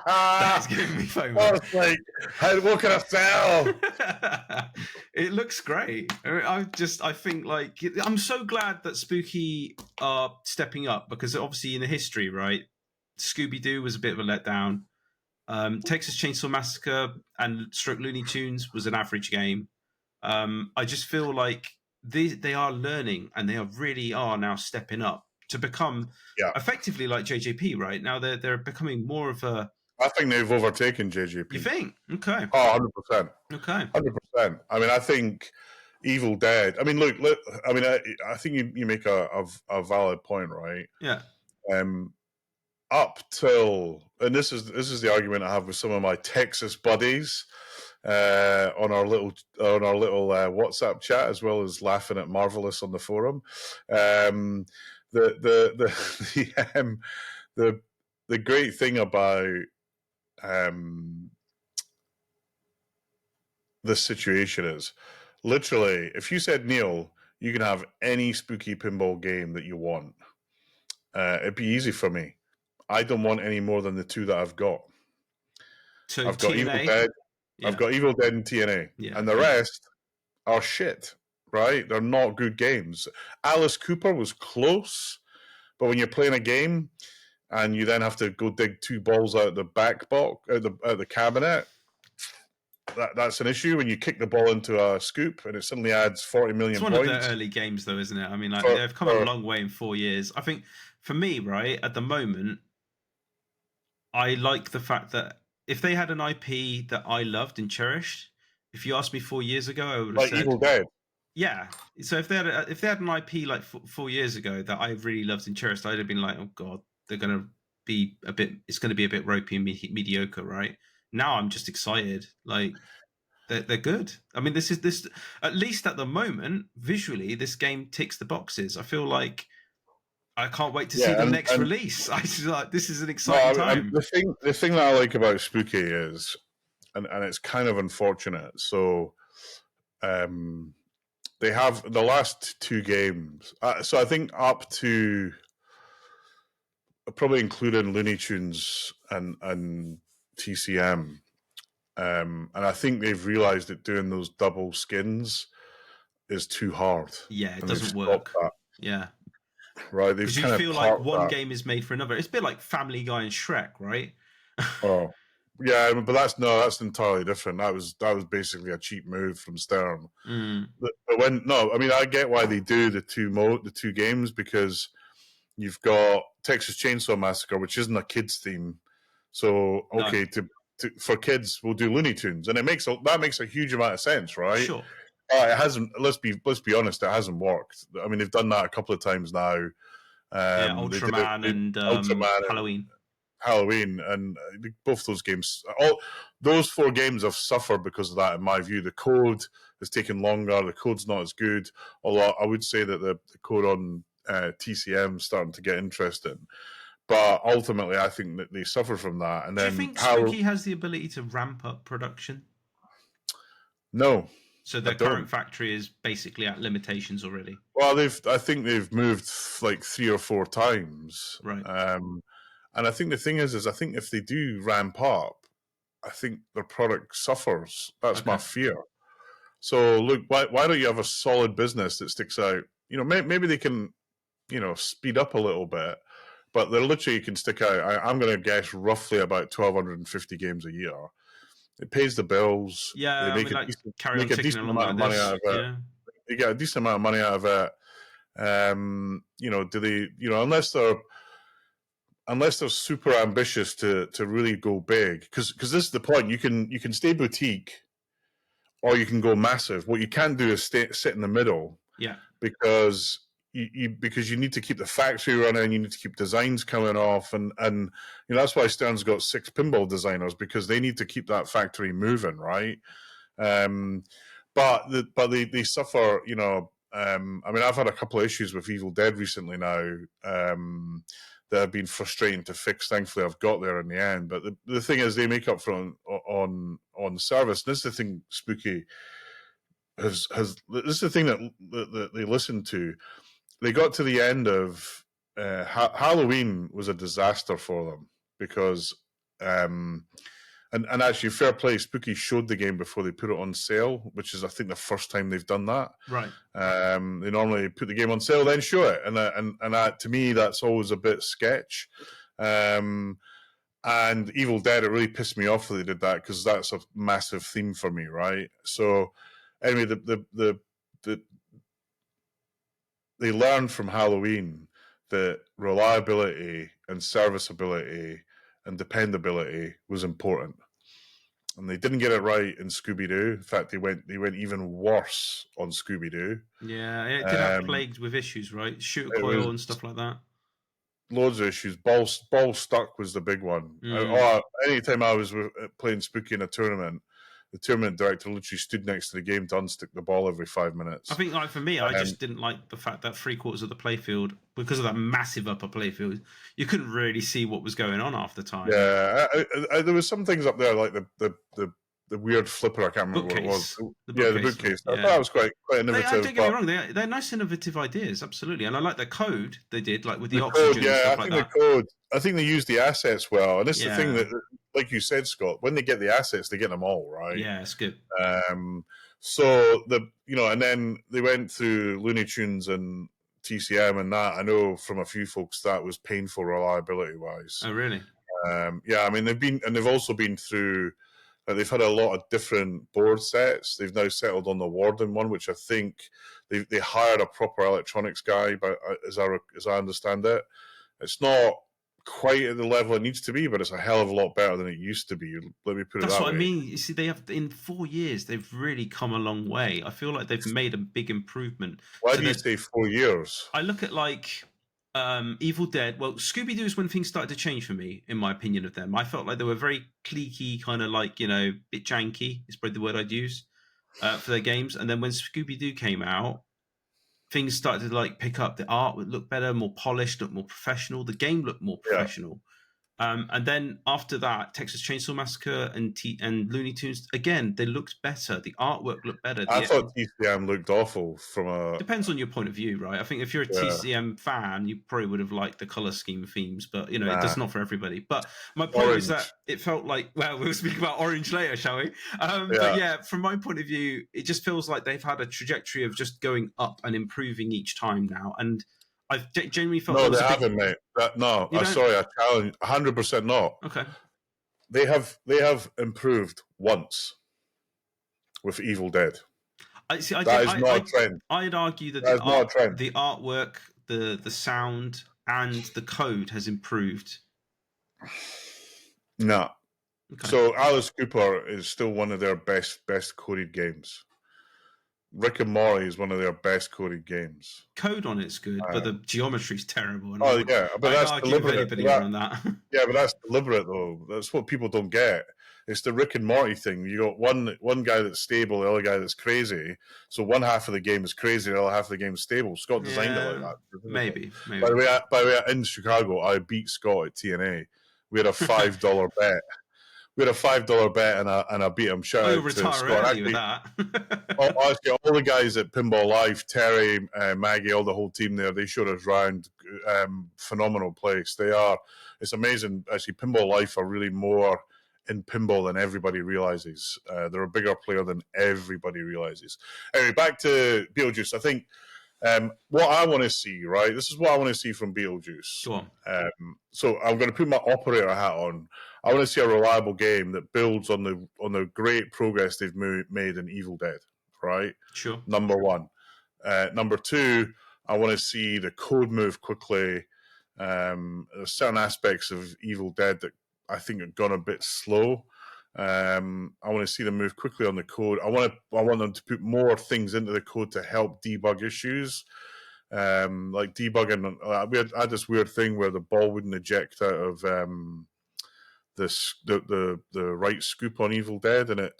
That is giving me FOMO. Oh, it's like, what can I sell? It looks great. I think, like, I'm so glad that Spooky are stepping up, because obviously in the history, right? Scooby-Doo was a bit of a letdown. Texas Chainsaw Massacre and Stroke Looney Tunes was an average game. I just feel like they are learning, and they really are now stepping up to become effectively like JJP. Right now, they're becoming more of a. I think they've overtaken JJP. You think? Okay. Oh, 100%. Okay. 100%. I mean, I think Evil Dead. I mean, look. I mean, I think you make a valid point, right? Yeah. Up till, and this is the argument I have with some of my Texas buddies on our little WhatsApp chat, as well as laughing at Marvelous on the forum. The great thing about this situation is, literally, if you said, Neil, you can have any spooky pinball game that you want, it'd be easy for me. I don't want any more than the two that I've got. So I've got TNA? Evil Dead. Yeah. I've got Evil Dead and TNA, and the rest are shit. Right? They're not good games. Alice Cooper was close, but when you're playing a game and you then have to go dig 2 balls out of the back box, out the cabinet, that's an issue. When you kick the ball into a scoop and it suddenly adds 40 million points. It's one of the early games, though, isn't it? I mean, they've come a long way in 4 years. I think for me, right, at the moment, I like the fact that if they had an IP that I loved and cherished, if you asked me 4 years ago, I would have said Evil Dead. Yeah. So if they had an IP like 4 years ago that I really loved and cherished, I'd have been like, oh god, they're going to be it's going to be a bit ropey and mediocre, right? Now I'm just excited. Like, they're good. I mean, this at least at the moment, visually, this game ticks the boxes. I feel like I can't wait to see the next release. I just like, this is an exciting time. The thing that I like about Spooky is, and it's kind of unfortunate. So, they have the last 2 games. So I think up to probably including Looney Tunes and TCM, and I think they've realized that doing those double skins is too hard. Yeah, it doesn't work. Yeah. Right, because you feel like one game is made for another. It's a bit like Family Guy and Shrek, right? Oh, yeah, but that's entirely different. That was basically a cheap move from Stern. But I get why they do the two games, because you've got Texas Chainsaw Massacre, which isn't a kids theme. So okay, for kids, we'll do Looney Tunes, and that makes a huge amount of sense, right? Sure. It hasn't. Let's be honest. It hasn't worked. I mean, they've done that a couple of times now. Ultraman and Halloween. Halloween, and both those games, those 4 games have suffered because of that. In my view, the code has taken longer. The code's not as good. Although I would say that the code on TCM is starting to get interesting. But ultimately, I think that they suffer from that. And then, do you think Spooky has the ability to ramp up production? No. So their current factory is basically at limitations already. Well, I think they've moved like 3 or 4 times, right? And I think the thing is I think if they do ramp up, I think their product suffers. That's my fear. So look, why don't you have a solid business that sticks out? You know, maybe they can, you know, speed up a little bit, but they're literally can stick out. I'm going to guess roughly about 1,250 games a year. It pays the bills. Yeah, they make carry on ticking along amount like of money this. out of it. Yeah. You get a decent amount of money out of it. You know, do they? You know, unless they're super ambitious to really go big, because this is the point. You can stay boutique, or you can go massive. What you can't do is sit in the middle. Yeah. Because you need to keep the factory running, you need to keep designs coming off, and you know that's why Stern's got 6 pinball designers, because they need to keep that factory moving, right? But they suffer, you know. I mean, I've had a couple of issues with Evil Dead recently now that have been frustrating to fix. Thankfully, I've got there in the end. But the thing is, they make up for on service. And this is the thing, Spooky has. This is the thing that they listen to. They got to the end of Halloween was a disaster for them, because and actually, fair play, Spooky showed the game before they put it on sale, which is, I think, the first time they've done that. Right. They normally put the game on sale, then show it, and that, to me, that's always a bit sketch. And Evil Dead, it really pissed me off that they did that, because that's a massive theme for me, right? So anyway, they learned from Halloween that reliability and serviceability and dependability was important, and they didn't get it right in Scooby-Doo. In fact, they went even worse on Scooby-Doo. Yeah, it did have plagued with issues, right? Shooter coil and stuff like that. Loads of issues. Ball stuck was the big one. Anytime I was playing Spooky in a tournament, the tournament director literally stood next to the game to unstick the ball every 5 minutes. I think, like, for me, I just didn't like the fact that 3/4 of the playfield, because of that massive upper playfield, you couldn't really see what was going on half the time. Yeah, there was some things up there, like the weird flipper. I can't remember what it was. The bookcase. I thought that was quite innovative. Don't get me wrong; they're nice, innovative ideas, absolutely. And I like the code they did, like with the oxygen and stuff like that. The code. I think they used the assets well, and it's the thing that, like you said, Scott, when they get the assets, they get them all right. Yeah, it's good. So and then they went through Looney Tunes and TCM, and that, I know from a few folks, that was painful reliability wise. Oh, really? Yeah, I mean, they've also been through. They've had a lot of different board sets. They've now settled on the Warden one, which I think they hired a proper electronics guy, but as I understand it, it's not quite at the level it needs to be, but it's a hell of a lot better than it used to be. Let me put it that way. That's what I mean. You see, they have, in 4 years, they've really come a long way. I feel like they've made a big improvement. Why do you say 4 years? I look at, like, Evil Dead. Well, Scooby-Doo is when things started to change for me, in my opinion of them. I felt like they were very cliquey, kind of like, bit janky is probably the word I'd use for their games. And then when Scooby-Doo came out, things started to, like, pick up. The art would look better, more polished, look more professional. The game looked more professional. And then after that, Texas Chainsaw Massacre and Looney Tunes, again, they looked better. The artwork looked better. I thought TCM looked awful from a... Depends on your point of view, right? I think if you're a TCM fan, you probably would have liked the color scheme themes, but, that's not for everybody. But my point is that it felt like, well, we'll speak about Orange later, shall we? But yeah, from my point of view, it just feels like they've had a trajectory of just going up and improving each time now. And I've genuinely felt... No, they haven't, mate. I'm sorry, I challenge 100% not. Okay. They have improved once with Evil Dead. That is not a trend. I'd argue that the artwork, the sound, and the code has improved. No. Okay. So Alice Cooper is still one of their best coded games. Rick and Morty is one of their best coded games. Code on it's good, but the geometry's terrible. And but that's deliberate. Yeah, but that's deliberate though. That's what people don't get. It's the Rick and Morty thing. You got one guy that's stable, the other guy that's crazy. So one half of the game is crazy, the other half of the game is stable. Scott designed it like that. Maybe. By the way, in Chicago, I beat Scott at TNA. We had a $5 bet. We had a $5 bet and I beat him. Shout out to Scott. Early with that. Actually, all the guys at Pinball Live, Terry, Maggie, all the whole team there, they showed us around. Phenomenal place. It's amazing. Actually, Pinball Live are really more in pinball than everybody realizes. They're a bigger player than everybody realizes. Anyway, back to Beetlejuice. I think what I want to see, right? This is what I want to see from Beetlejuice. Go on. So I'm going to put my operator hat on. I want to see a reliable game that builds on the great progress they've made in Evil Dead, right? Sure. Number one. Number two, I want to see the code move quickly. There's certain aspects of Evil Dead that I think have gone a bit slow. I want to see them move quickly on the code. I want them to put more things into the code to help debug issues, like debugging. I had this weird thing where the ball wouldn't eject out of the right scoop on Evil Dead, and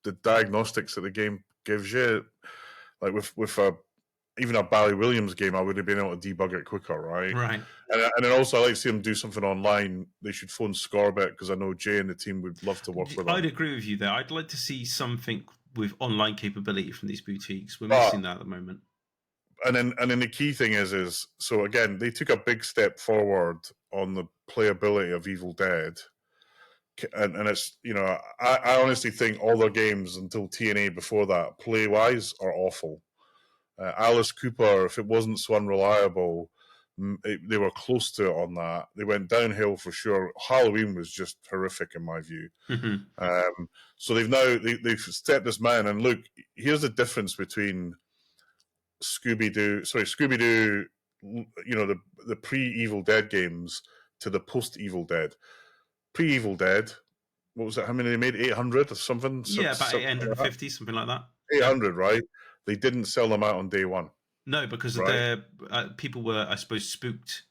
the diagnostics that the game gives you, like with even a Barry Williams game, I would have been able to debug it quicker, right? Right. And then also, I like to see them do something online. They should phone Scorbit, because I know Jay and the team would love to work with them. I'd agree with you there. I'd like to see something with online capability from these boutiques. We're missing that at the moment. And then the key thing is so again, they took a big step forward on the playability of Evil Dead. And it's, I honestly think all their games until TNA before that, play-wise, are awful. Alice Cooper, if it wasn't so unreliable, they were close to it on that. They went downhill for sure. Halloween was just horrific in my view. Mm-hmm. So they've stepped this man, and look, here's the difference between Scooby-Doo, the pre-Evil Dead games to the post-Evil Dead. Pre-Evil Dead, what was it? How many they made? 800 or something? Yeah, about 850, something like that. 800, right? They didn't sell them out on day one. No, because people were, I suppose, spooked,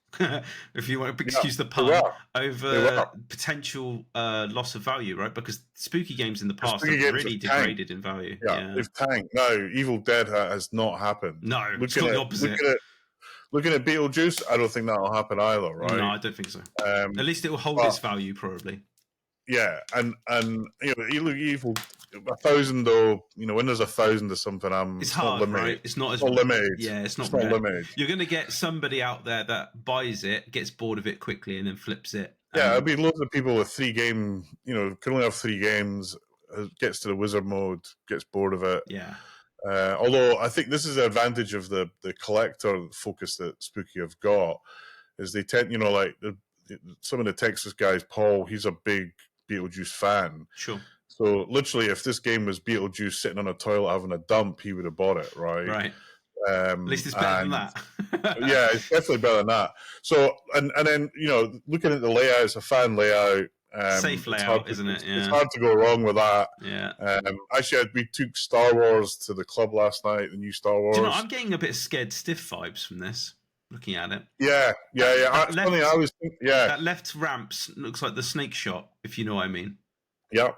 if you want to excuse the pun, over potential loss of value, right? Because spooky games in the past have really degraded in value. Yeah, they've tanked. No, Evil Dead has not happened. No, it's got the opposite. Looking at Beetlejuice, I don't think that'll happen either, right? No, I don't think so. At least it will hold its value, probably. Yeah, and Evil 1,000 though. When there's 1,000 or something, it's hard, not right? It's not limited. Yeah, it's not limited. You're going to get somebody out there that buys it, gets bored of it quickly, and then flips it. Yeah, there'll be loads of people with 3 game. Can only have 3 games. Gets to the wizard mode, gets bored of it. Yeah. Although I think this is the advantage of the collector focus that Spooky have got, is they tend, like some of the Texas guys, Paul, he's a big Beetlejuice fan. Sure. So literally, if this game was Beetlejuice sitting on a toilet having a dump, he would have bought it, right? Right. At least it's better than that. Yeah, it's definitely better than that. So, and then looking at the layout, it's a fan layout. Safe layout, isn't it? Yeah. It's hard to go wrong with that. Yeah. Actually, we took Star Wars to the club last night. The new Star Wars. Do you know, I'm getting a bit of Scared Stiff vibes from this. Looking at it. Yeah. That left ramp looks like the snake shot, if you know what I mean. Yeah,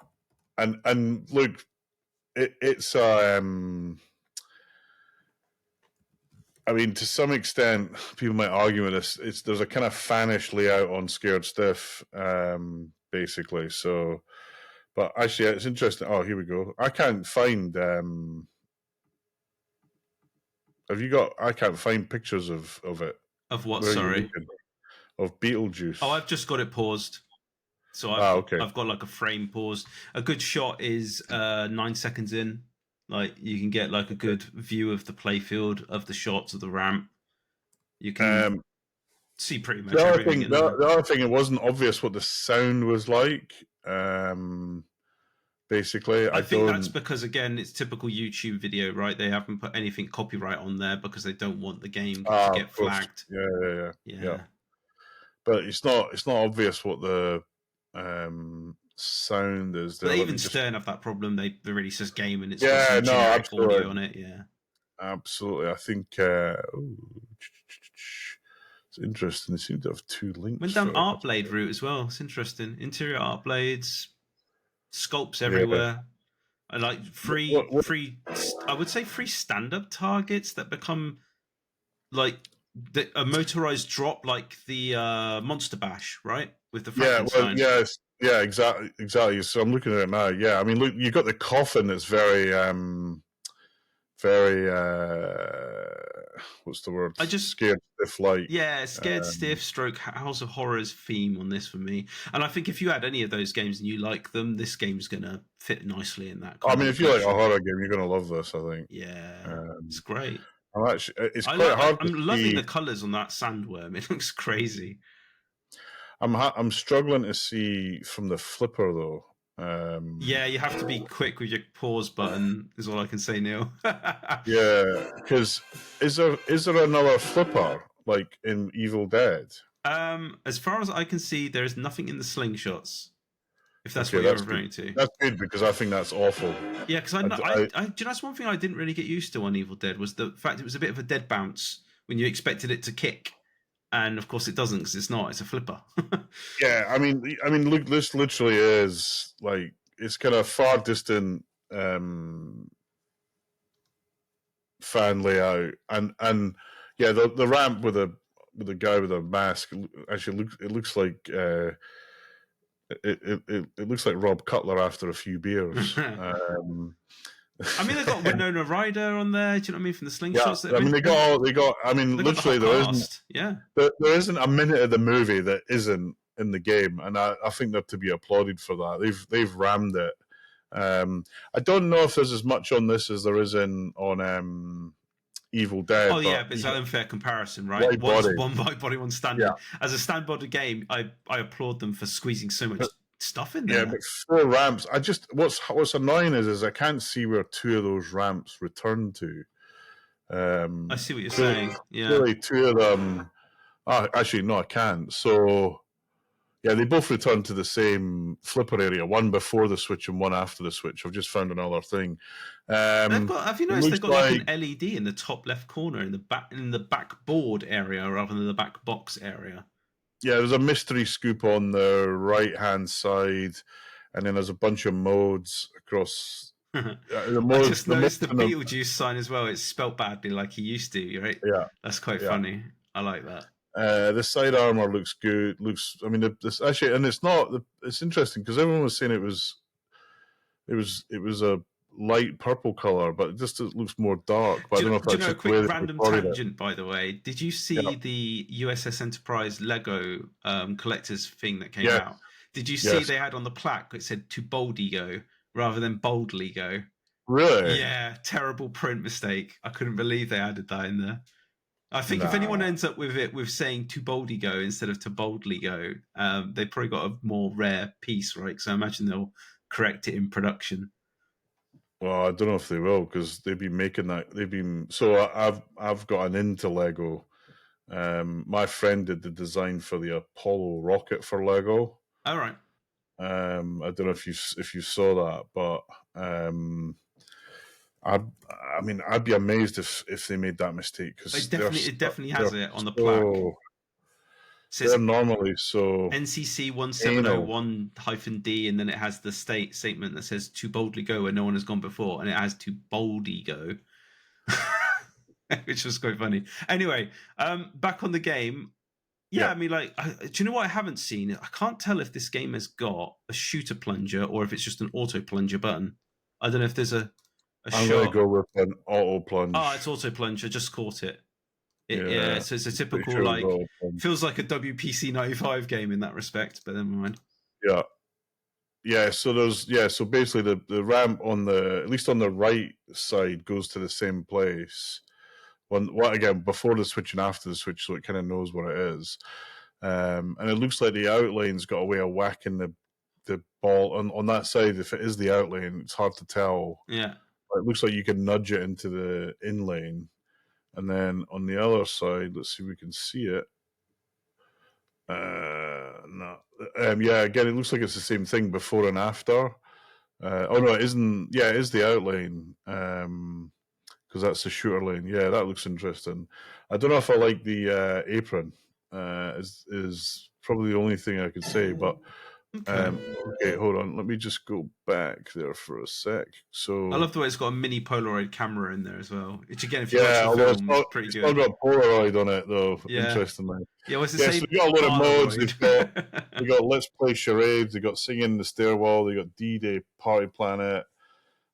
and look, it's I mean, to some extent, people might argue with this. There's a kind of fanish layout on Scared Stiff, basically. So, but actually, it's interesting. Oh, here we go. I can't find. Have you got? I can't find pictures of it. Of what? Sorry. Of Beetlejuice. Oh, I've just got it paused. So I've got like a frame paused. A good shot is 9 seconds in. Like you can get like a good view of the playfield, of the shots of the ramp. You can see pretty much everything. The other thing, it wasn't obvious what the sound was like. Basically, I think that's because, again, it's typical YouTube video, right? They haven't put anything copyright on there because they don't want the game to get flagged. Yeah. But it's not obvious what the sound is. But even Stern have that problem. They release this game and it's got some generic audio on it. Yeah, absolutely. I think it's interesting. They seem to have 2 links. Went down art blade route as well. It's interesting. Interior art blades. Sculpts everywhere, and like free. I would say free stand-up targets that become like a motorized drop, like the Monster Bash, right? With the Frankenstein. Exactly. So I'm looking at it now. Yeah, I mean, look, you got the coffin that's very what's the word? I just scared stiff light. Yeah, scared stiff stroke House of Horrors theme on this for me. And I think if you had any of those games and you like them, this game's gonna fit nicely in that. I mean, if you like a horror game, you're gonna love this. I think. Yeah, it's great. It's quite hard. I'm loving the colors on that sandworm. It looks crazy. I'm struggling to see from the flipper though. Yeah, you have to be quick with your pause button. Is all I can say, Neil. Yeah, because is there another flipper like in Evil Dead? As far as I can see, there is nothing in the slingshots. If that's what you're referring to. That's good because I think that's awful. Yeah, because do you know, that's one thing I didn't really get used to on Evil Dead was the fact it was a bit of a dead bounce when you expected it to kick. And of course, it doesn't because it's not. It's a flipper. Yeah, I mean, look, this literally is like it's kind of far distant fan layout, and yeah, the ramp with the guy with a mask actually looks like it looks like Rob Cutler after a few beers. I mean, they got Winona Ryder on there. Do you know what I mean? From the slingshots. Yeah, I mean, they got. I mean, literally, there isn't a minute of the movie that isn't in the game, and I think they're to be applauded for that. They've rammed it. I don't know if there's as much on this as there is on Evil Dead. Oh yeah, but it's an unfair comparison, right? One wide body, one standard. Yeah. As a standard game, I applaud them for squeezing so much stuff in there. Yeah, but 4 ramps. What's annoying is I can't see where 2 of those ramps return to. I see what you're saying. Yeah, really 2 of them. Actually, no, I can't. So, yeah, they both return to the same flipper area. One before the switch and one after the switch. I've just found another thing. Have you noticed they've got like an LED in the top left corner in the back board area rather than the back box area? Yeah, there's a mystery scoop on the right-hand side, and then there's a bunch of modes across. I just noticed the Beetlejuice sign as well. It's spelt badly, like he used to, right? Yeah, that's quite funny. I like that. The side armor looks good. I mean, this actually, and it's not. It's interesting because everyone was saying it was a light purple color, but it just looks more dark. But I don't know if that's just a quick random tangent, by the way. Did you see the USS Enterprise Lego collector's thing that came out? Did you see they had on the plaque it said "To boldly go" rather than "boldly go"? Really? Yeah, terrible print mistake. I couldn't believe they added that in there. I think if anyone ends up with saying "To boldly go" instead of "To boldly go," they probably got a more rare piece, right? So I imagine they'll correct it in production. Well, I don't know if they will because they've been making that. So I've gotten into Lego. My friend did the design for the Apollo rocket for Lego. All right. I don't know if you saw that, but I mean, I'd be amazed if they made that mistake because it definitely has it on the plaque. They're normally so NCC 1701-D, and then it has the statement that says "To boldly go" where no one has gone before, and it has "To boldly go," which was quite funny. Anyway, back on the game. Yeah, I mean, like, do you know what I haven't seen? I can't tell if this game has got a shooter plunger or if it's just an auto plunger button. I don't know if there's a I'm going to go with an auto plunge. Oh, it's auto plunge. I just caught it. Yeah, so it's a typical, feels like a WPC 95 game in that respect, but never mind. Yeah, so basically the ramp at least on the right side goes to the same place. Again, before the switch and after the switch, so it kind of knows what it is. And it looks like the outline's got a way of whacking the ball on that side. If it is the outline, it's hard to tell. Yeah. It looks like you can nudge it into the in lane. And then on the other side, let's see if we can see it. No. Again, it looks like it's the same thing before and after. No, it isn't. Yeah, it is the outline because that's the shooter lane. Yeah, that looks interesting. I don't know if I like the apron. Is probably the only thing I could say, but. Okay, hold on. Let me just go back there for a sec. So I love the way it's got a mini Polaroid camera in there as well. Which again, if you watch the film, it's pretty good. It's not got Polaroid on it though. Yeah. Interestingly. Yeah, what's the same? So we got a lot of modes. We got Let's Play Charades. We got Singing in the Stairwell. They got D-Day Party Planet.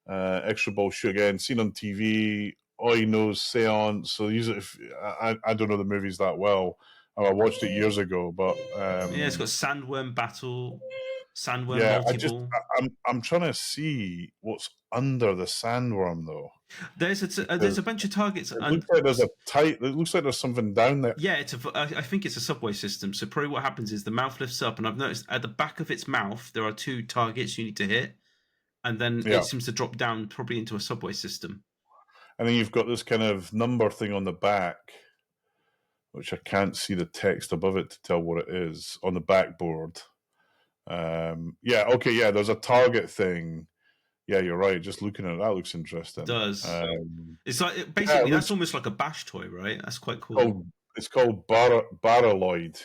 Extra Ball Shoot again. Seen on TV. Oi Knows Seance. So I don't know the movies that well. I watched it years ago, but it's got Sandworm Battle, Sandworm Multi-Ball. I'm trying to see what's under the sandworm though. There's a bunch of targets. It looks like it looks like there's something down there. Yeah, I think it's a subway system. So probably what happens is the mouth lifts up, and I've noticed at the back of its mouth there are 2 targets you need to hit, and then it seems to drop down probably into a subway system. And then you've got this kind of number thing on the back, which I can't see the text above it to tell what it is on the backboard. There's a target thing. Yeah, you're right. Just looking at it, that looks interesting. It does. It's like basically that's almost like a bash toy, right? That's quite cool. It's called Baraloid.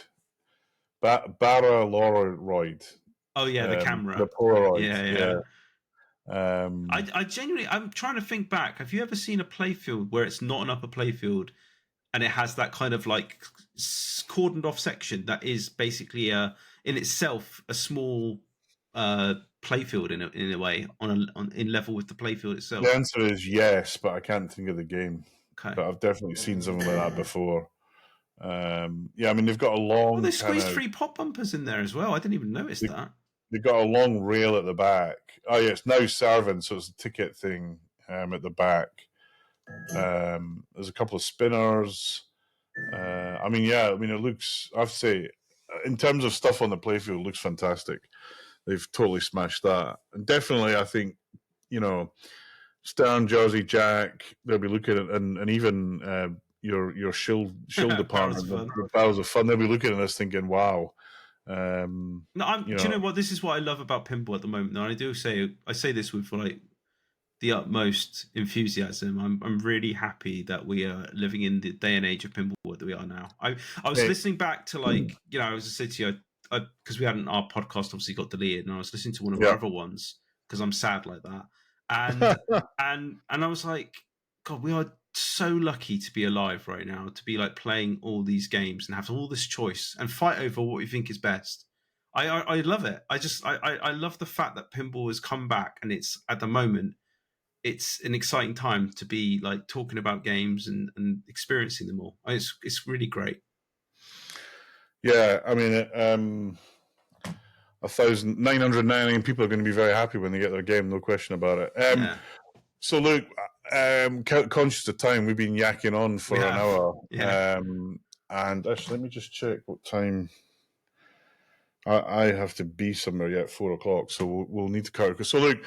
Baraloid. Oh yeah, the camera. The Polaroid. Yeah. I genuinely, I'm trying to think back. Have you ever seen a playfield where it's not an upper playfield and it has that kind of like cordoned off section that is basically in itself a small playfield in a way in level with the playfield itself? The answer is yes, but I can't think of the game. Okay. But I've definitely seen something like that before. I mean they've got a long. Well, they squeezed 3 pop bumpers in there as well. I didn't even notice that. They've got a long rail at the back. Oh yeah, it's now serving, so it's a ticket thing at the back. There's a couple of spinners. It looks. I have to say, in terms of stuff on the playfield, it looks fantastic. They've totally smashed that, and definitely, I think, Stern, Jersey Jack. They'll be looking at, and even your shield department, the Barrels of Fun. They'll be looking at this, thinking, "Wow." Do you know what? This is what I love about pinball at the moment. Now, I say this with like the utmost enthusiasm. I'm really happy that we are living in the day and age of pinball that we are now. I was listening back to I was saying to you because we hadn't, our podcast obviously got deleted, and I was listening to one of our other ones because I'm sad like that, and I was like, God, we are so lucky to be alive right now, to be like playing all these games and have all this choice and fight over what we think is best. I love it. I love the fact that pinball has come back, and it's at the moment it's an exciting time to be like talking about games and experiencing them all. It's really great. Yeah, I mean, 1,999 people are going to be very happy when they get their game, no question about it. So, Luke, conscious of time, we've been yakking on for an hour. Yeah. And actually, let me just check what time. I have to be somewhere at 4:00, so we'll need to cut. So, Luke,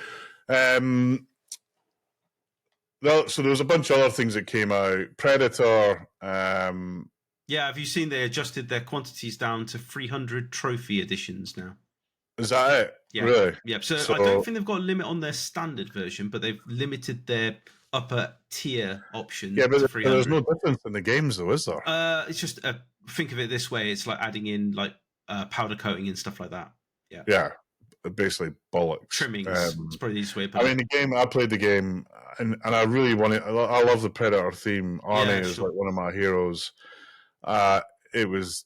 so there was a bunch of other things that came out. Predator. Have you seen they adjusted their quantities down to 300 trophy editions now? Is that it? Yeah. Really? Yeah. So I don't think they've got a limit on their standard version, but they've limited their upper tier option. Yeah, but to 300. There's no difference in the games, though, is there? It's just think of it this way: it's like adding in like powder coating and stuff like that. Yeah. Yeah. Basically bollocks. Trimmings. It's probably the easiest way. I played the game, and I really want it. I love the Predator theme. Arnie is like one of my heroes. It was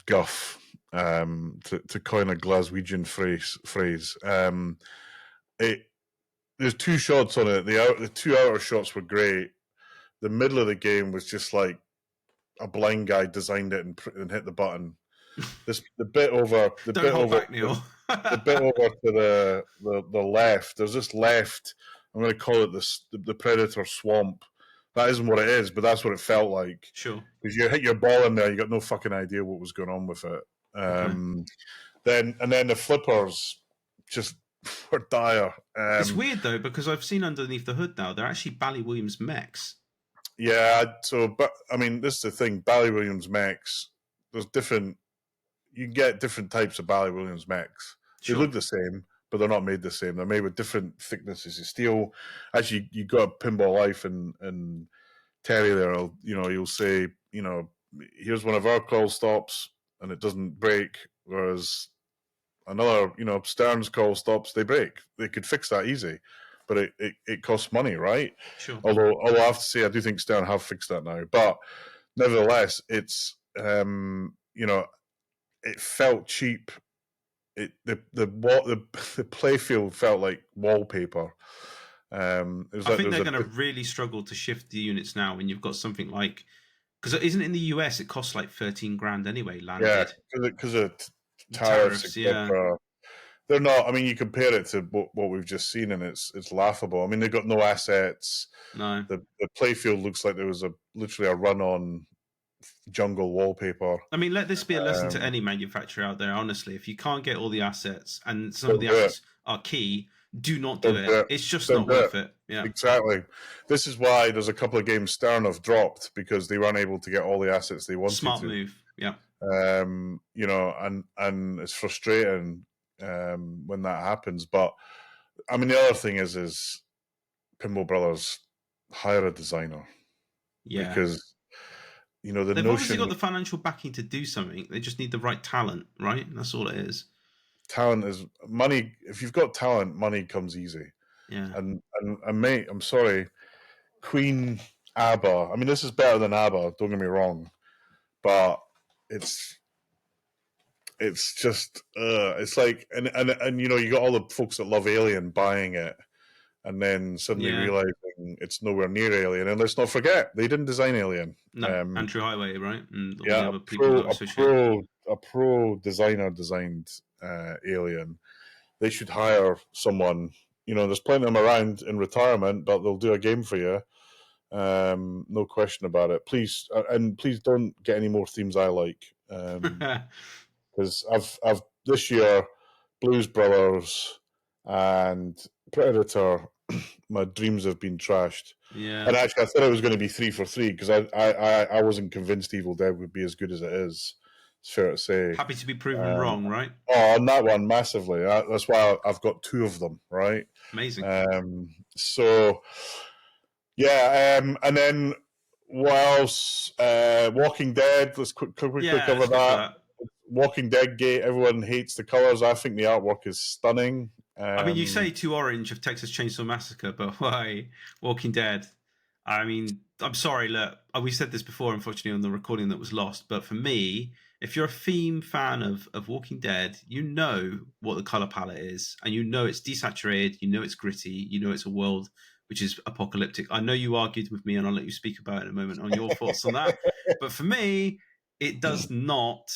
guff, to coin a Glaswegian phrase. There's 2 shots on it. The 2 outer shots were great. The middle of the game was just like a blind guy designed it and hit the button. The bit over to the left. There's this left. I'm going to call it the Predator Swamp. That isn't what it is, but that's what it felt like. Sure. Because you hit your ball in there, you got no fucking idea what was going on with it. Then the flippers just were dire. It's weird though, because I've seen underneath the hood now, they're actually Bally Williams mechs. Yeah. So, but I mean, this is the thing. Bally Williams mechs. There's different. You can get different types of Bally Williams mechs. They look the same, but they're not made the same. They're made with different thicknesses of steel. Actually, you got Pinball Life and Terry there. You'll say, here's one of our coil stops, and it doesn't break. Whereas another, Stern's coil stops, they break. They could fix that easy, but it costs money, right? Sure. Although I have to say, I do think Stern have fixed that now. But nevertheless, it's it felt cheap. The playfield felt like wallpaper. I think they're going to really struggle to shift the units now when you've got something like, because isn't it in the US it costs like 13 grand anyway landed? Yeah, because of tariffs, etc. They're not. I mean, you compare it to what we've just seen, and it's laughable. I mean, they've got no assets. No, the playfield looks like there was literally a run on jungle wallpaper. I mean, let this be a lesson to any manufacturer out there. Honestly, if you can't get all the assets, and some of the assets are key, do not do it. It's just not worth it. Yeah, exactly. This is why there's a couple of games Stern have dropped, because they weren't able to get all the assets they wanted. Smart move. Yeah. You know, and it's frustrating when that happens. But I mean, the other thing is Pinball Brothers hire a designer. Yeah. Because you know they've obviously got the financial backing to do something. They just need the right talent, right? That's all it is. Talent is money. If you've got talent, money comes easy. Yeah. And mate, I'm sorry, Queen ABBA. I mean, this is better than ABBA. Don't get me wrong, but it's just it's like and you know, you got all the folks that love Alien buying it, and then suddenly realizing it's nowhere near Alien. And let's not forget, they didn't design Alien. No, Andrew Highway, right? And yeah, a pro designer designed Alien. They should hire someone. You know, there's plenty of them around in retirement, but they'll do a game for you. No question about it. Please, and please don't get any more themes I like. Because I've this year, Blues Brothers and Predator, my dreams have been trashed. Yeah. And actually, I thought it was going to be 3 for 3 because I wasn't convinced Evil Dead would be as good as it is. It's fair to say. Happy to be proven wrong, right? Oh, on that one, massively. That's why I've got 2 of them, right? Amazing. So, yeah, and then what else? Walking Dead. Let's quickly cover that. Walking Dead Gate. Everyone hates the colors. I think the artwork is stunning. I mean, you say Too Orange of Texas Chainsaw Massacre, but why Walking Dead? I mean, I'm sorry, look, we said this before, unfortunately, on the recording that was lost, but for me, if you're a theme fan of Walking Dead, you know what the color palette is, and you know it's desaturated, you know it's gritty, you know it's a world which is apocalyptic. I know you argued with me, and I'll let you speak about it in a moment on your thoughts on that, but for me, it does not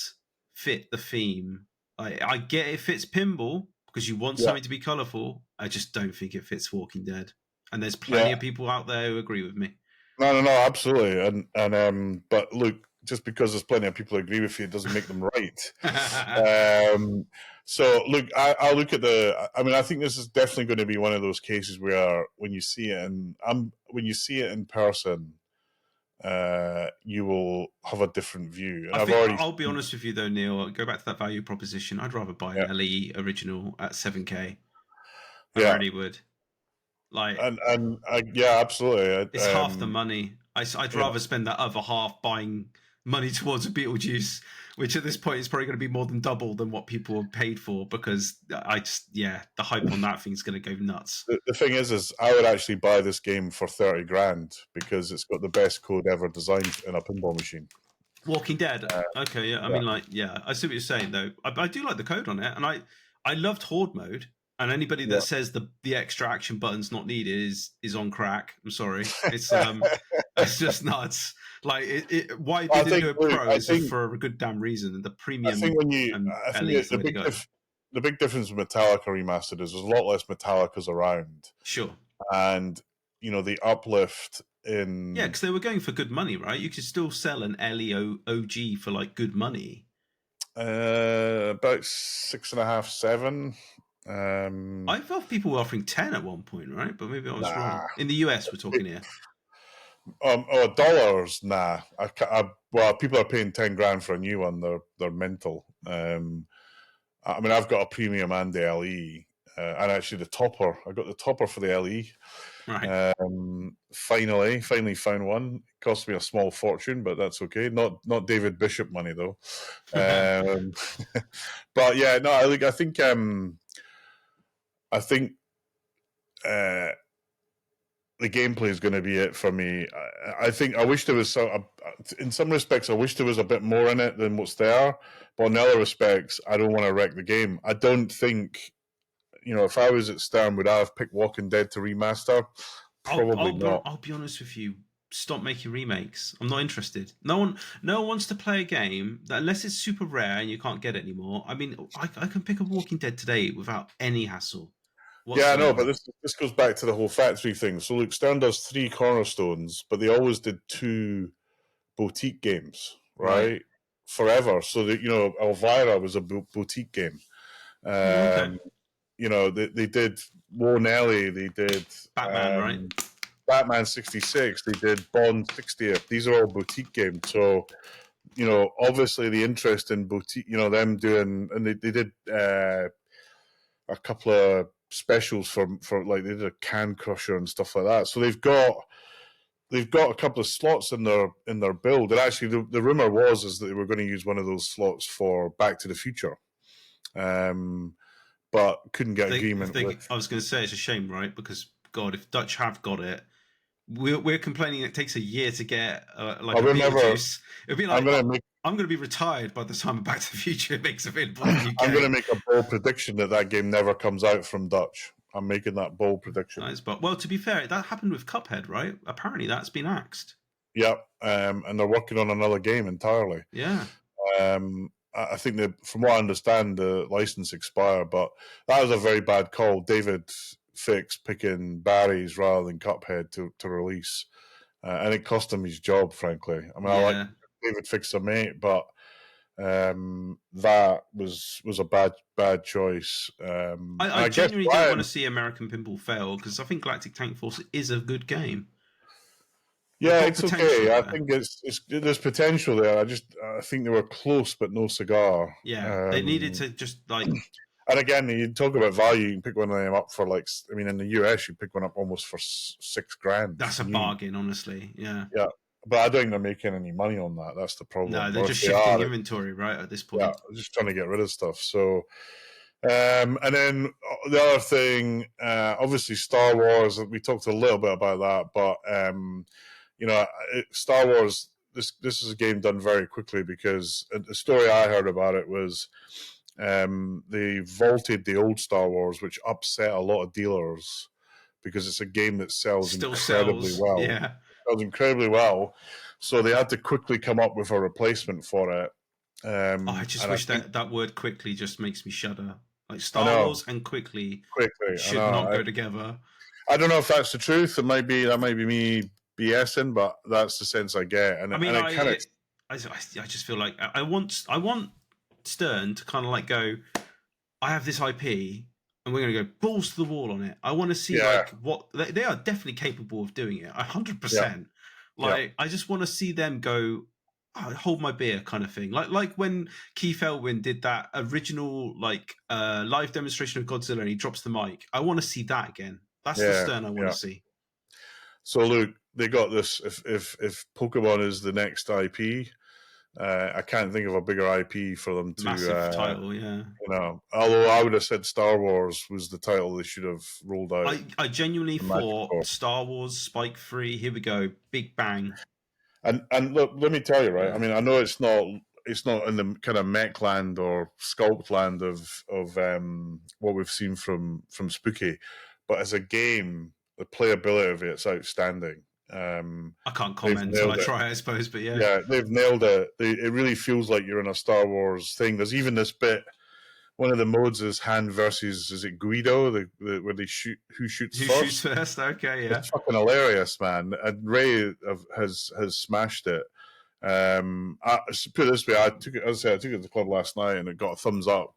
fit the theme. I get it fits pinball, because you want something to be colourful. I just don't think it fits Walking Dead. And there's plenty of people out there who agree with me. No, absolutely. And but look, just because there's plenty of people who agree with you, it doesn't make them right. So look, I look at I mean, I think this is definitely going to be one of those cases where when you see it in person, you will have a different view. And I'll be honest with you though, Neil. Go back to that value proposition. I'd rather buy an LE original at 7K. I really would. Like, and yeah, absolutely. It's half the money. I'd rather spend that other half buying money towards a Beetlejuice, which at this point is probably going to be more than double than what people have paid for, because the hype on that thing's going to go nuts. The thing is I would actually buy this game for 30 grand because it's got the best code ever designed in a pinball machine. Walking Dead. Okay, yeah. I mean, I see what you're saying though. I do like the code on it, and I loved Horde mode. And anybody that says the extra action button's not needed is on crack. I'm sorry. It's it's just nuts. Like why they didn't do it pro is for a good damn reason. And the premium. I think the big difference with Metallica Remastered is there's a lot less Metallicas around. Sure. And you know the uplift in because they were going for good money, right? You could still sell an LE OG for like good money. About 6.5, 7. I felt people were offering 10 at one point, right? But maybe I was wrong. In the US, we're talking here. Dollars, nah. Well, people are paying 10 grand for a new one. They're mental. I mean, I've got a premium and the LE, and actually the topper. I got the topper for the LE. Right. Finally found one. It cost me a small fortune, but that's okay. Not David Bishop money though. But yeah, no. I think the gameplay is going to be it for me. I think I wish there was in some respects, I wish there was a bit more in it than what's there. But in other respects, I don't want to wreck the game. I don't think, if I was at Stern, would I have picked Walking Dead to remaster? Probably not. I'll be honest with you. Stop making remakes. I'm not interested. No one wants to play a game that, unless it's super rare and you can't get it anymore. I mean, I can pick up Walking Dead today without any hassle whatsoever. Yeah, I know, but this goes back to the whole factory thing. So look, Stern does 3 cornerstones, but they always did 2 boutique games, right? Forever. So that Elvira was a boutique game. Okay. They did War Nelly, they did Batman, right? Batman 66, they did Bond 60th. These are all boutique games. So, obviously the interest in boutique, them doing, and they did a couple of specials for like, they did a Can Crusher and stuff like that. So they've got a couple of slots in their build. And actually the rumor is that they were going to use one of those slots for Back to the Future. But couldn't get agreement with. I was going to say, it's a shame, right? Because God, if Dutch have got it, we're complaining it takes a year to get like a Beetlejuice. It'd be like I'm going to be retired by the time Back to the Future makes available in the UK. I'm going to make a bold prediction that game never comes out from Dutch. I'm making that bold prediction. Nice, but well, to be fair, that happened with Cuphead, right? Apparently, that's been axed. Yep, and they're working on another game entirely. Yeah. I think that, from what I understand, the license expired, but that was a very bad call. David Fix picking Barry's rather than Cuphead to release, and it cost him his job, frankly. I mean, I like David Fix, a mate, but that was a bad choice. I genuinely don't want to see American Pinball fail, because I think Galactic Tank Force is a good game. Yeah, it's okay. There. I think there's potential there. I think they were close, but no cigar. Yeah, they needed to just like. And again, you talk about value. You can pick one of them up for in the US, you pick one up almost for $6,000. That's a bargain, honestly. Yeah. Yeah, but I don't think they're making any money on that. That's the problem. No, they're just shifting inventory, right, at this point. Yeah, just trying to get rid of stuff. So, and then the other thing, obviously Star Wars. We talked a little bit about that, but Star Wars. This is a game done very quickly, because the story I heard about it was they vaulted the old Star Wars, which upset a lot of dealers, because it's a game that sells incredibly well. Yeah. Sells incredibly well. So they had to quickly come up with a replacement for it. I just wish that word quickly just makes me shudder. Like Star Wars and quickly should not go together. I don't know if that's the truth. That might be me BSing, but that's the sense I get. And I just feel like I want Stern to kind of like go, I have this IP and we're going to go balls to the wall on it. I want to see like what they are definitely capable of doing it. 100%. I just want to see them go, hold my beer kind of thing. Like when Keith Elwin did that original live demonstration of Godzilla and he drops the mic. I want to see that again. That's the Stern I want to see. So Luke, they got this. If Pokemon is the next IP, I can't think of a bigger IP for them to massive title. Yeah, although I would have said Star Wars was the title they should have rolled out. I genuinely thought Star Wars Spike 3. Here we go, big bang. And look, let me tell you, right? I mean, I know it's not in the kind of mech land or sculpt land of what we've seen from Spooky, but as a game, the playability of it's outstanding. I can't comment until I try, I suppose, but yeah, they've nailed it. It really feels like you're in a Star Wars thing. There's even this bit. One of the modes is hand versus, is it Guido, where they shoot who shoots first? Who shoots first? Okay, yeah, it's fucking hilarious, man. And Ray has smashed it. I put it this way: I took it to the club last night, and it got a thumbs up.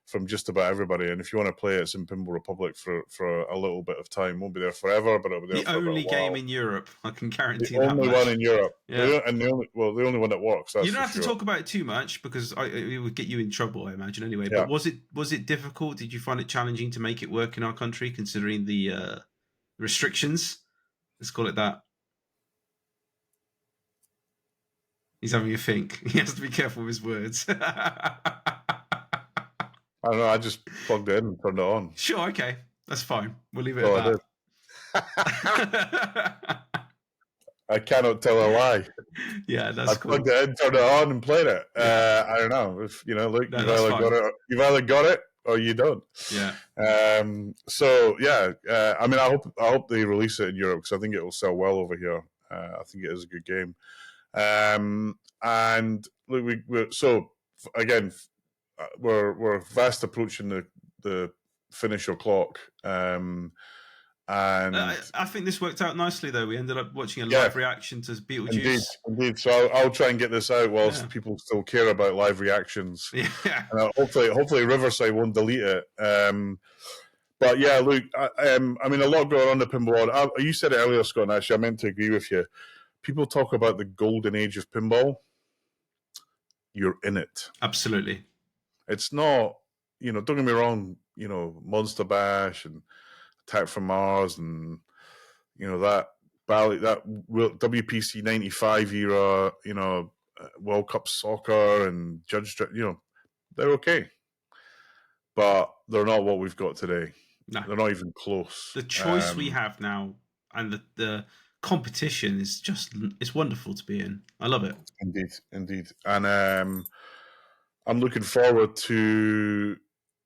From just about everybody. And if you want to play it, it's in Pinball Republic for a little bit of time. Won't be there forever, but it'll be there for a only game in Europe. I can guarantee the that. Only one in Europe. Yeah. And the only one that works. You don't have to talk about it too much, because it would get you in trouble, I imagine, anyway. Yeah. But was it difficult? Did you find it challenging to make it work in our country, considering the restrictions? Let's call it that. He's having a think. He has to be careful with his words. I don't know. I just plugged it in and turned it on. Sure, okay. That's fine. We'll leave it at that. I cannot tell a lie. Yeah, that's cool. I plugged it in, turned it on, and played it. I don't know. If Luke, you've either got it or you don't. Yeah. So yeah, I mean, I hope they release it in Europe because I think it will sell well over here. I think it is a good game. And look, so again, we're fast approaching the finish o'clock. And I think this worked out nicely, though. We ended up watching a live reaction to Beetlejuice. Indeed. So I'll try and get this out whilst people still care about live reactions. Yeah. And hopefully Riverside won't delete it. But yeah, Luke, I mean, a lot going on the pinball world. You said it earlier, Scott, and actually I meant to agree with you. People talk about the golden age of pinball. You're in it. Absolutely. It's not, don't get me wrong, Monster Bash and Attack from Mars and, that WPC 95 era, World Cup Soccer and Judge, they're okay. But they're not what we've got today. No. They're not even close. The choice we have now and the competition is it's wonderful to be in. I love it. Indeed. And I'm looking forward to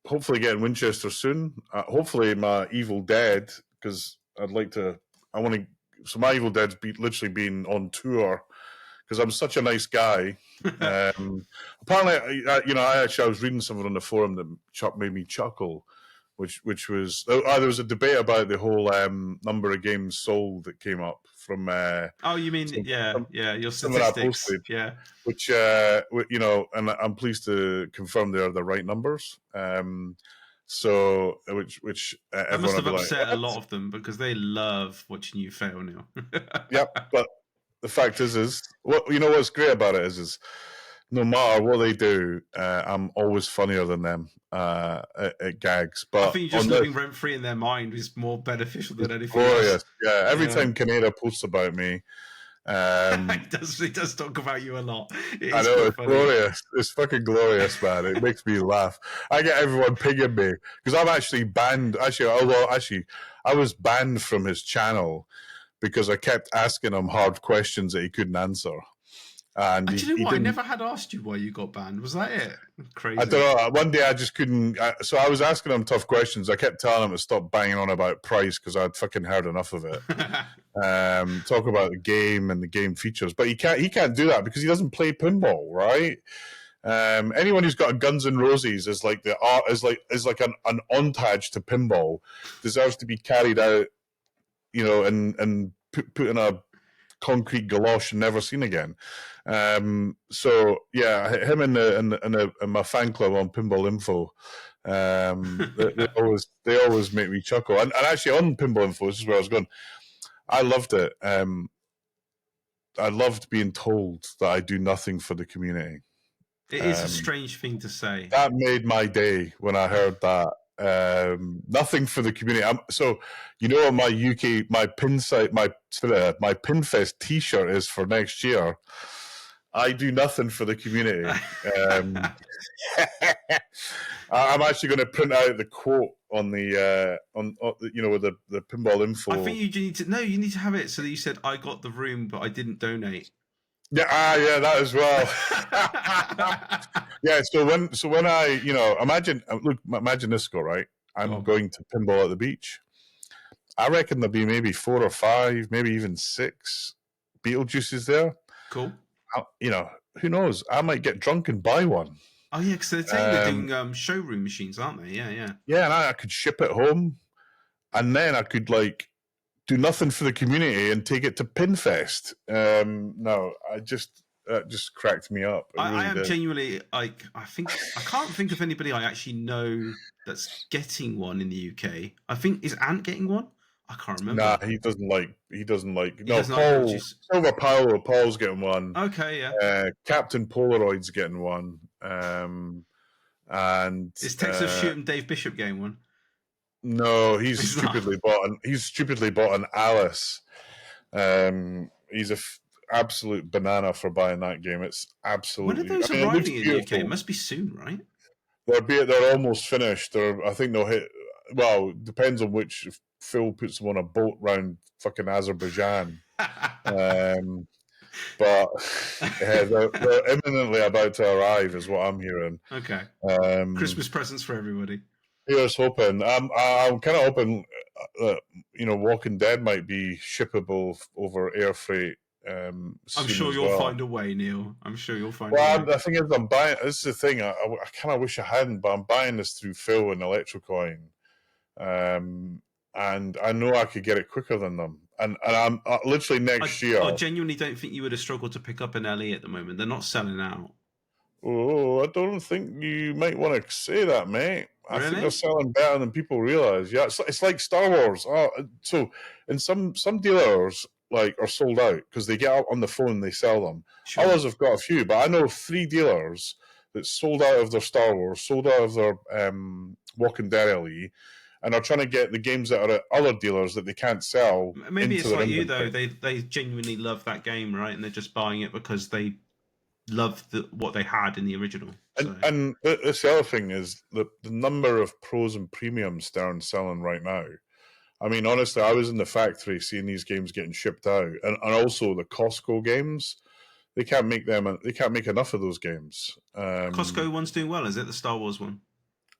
hopefully getting Winchester soon. Hopefully my Evil Dead, because so my Evil Dead's literally been on tour because I'm such a nice guy. Apparently, I was reading something on the forum that made me chuckle, which was there was a debate about the whole number of games sold that came up from. You mean your statistics, which and I'm pleased to confirm they are the right numbers. So which that must have upset a lot of them because they love watching you fail now. Yep, but the fact is what's great about it is no matter what they do, I'm always funnier than them at gags. But I think just living rent free in their mind is more beneficial than anything glorious. else. Yeah, every time Kaneda posts about me, he does talk about you a lot. I know, it's glorious. It's fucking glorious, man. It makes me laugh. I get everyone pinging me because I'm actually banned. I was banned from his channel because I kept asking him hard questions that he couldn't answer. And I never had asked you why you got banned. Was that it? Crazy. I don't know. One day I just couldn't. So I was asking him tough questions. I kept telling him to stop banging on about price because I'd fucking heard enough of it. Talk about the game and the game features, but he can't do that because he doesn't play pinball, right? Anyone who's got a Guns N' Roses is like an entourage to pinball, deserves to be carried out, and put in a concrete galosh and never seen again. So yeah, him and my fan club on Pinball Info, they always make me chuckle. And actually on Pinball Info, this is where I was going. I loved it. I loved being told that I do nothing for the community. It is a strange thing to say. That made my day when I heard that. Nothing for the community. So what my Pinfest T-shirt is for next year. I do nothing for the community. I'm actually going to print out the quote on the with the Pinball Info. I think you need to have it so that you said I got the room but I didn't donate. Yeah, that as well. Yeah, so when I, imagine this, Scott, right? I'm going to pinball at the beach. I reckon there'll be maybe 4 or 5, maybe even 6 Beetlejuices there. Cool. Who knows? I might get drunk and buy one. Oh yeah, because they're saying they're doing showroom machines, aren't they? Yeah. Yeah, and I could ship it home, and then I could do nothing for the community and take it to Pinfest. No, that just cracked me up. I am genuinely I can't think of anybody I actually know that's getting one in the UK. I think is Ant getting one? I can't remember. Nah, he doesn't like. Paul, Silver Paul's getting one. Okay, yeah. Captain Polaroid's getting one. And is Texas Shooting Dave Bishop getting one? No, he's stupidly bought an Alice. He's a absolute banana for buying that game. It's absolutely. When are those arriving in the UK? It must be soon, right? They're almost finished. I think they'll hit. Well, depends on which Phil puts them on a boat round fucking Azerbaijan. but they're imminently about to arrive, is what I'm hearing. Okay. Christmas presents for everybody. Here's hoping. I'm kind of hoping that Walking Dead might be shippable over air freight. I'm sure you'll find a way, Neil. I'm sure you'll find a way. The thing is, I'm buying. This is the thing. I kind of wish I hadn't, but I'm buying this through Phil and Electrocoin, and I know I could get it quicker than them. And I'm literally next year. I genuinely don't think you would have struggled to pick up an LE at the moment. They're not selling out. Oh, I don't think you might want to say that, mate. Really? I think they're selling better than people realize. Yeah, it's like Star Wars. So in some dealers are sold out because they get out on the phone, they sell them. Sure. Others have got a few, but I know 3 dealers that sold out of their Star Wars, sold out of their Walking Dead LE, and are trying to get the games that are at other dealers that they can't sell. Maybe it's like you though. They genuinely love that game, right? And they're just buying it because they love what they had in the original. So. And this the other thing is the number of pros and premiums they're selling right now. I mean, honestly, I was in the factory seeing these games getting shipped out, and also the Costco games. They can't make them. They can't make enough of those games. Costco one's doing well, is it? The Star Wars one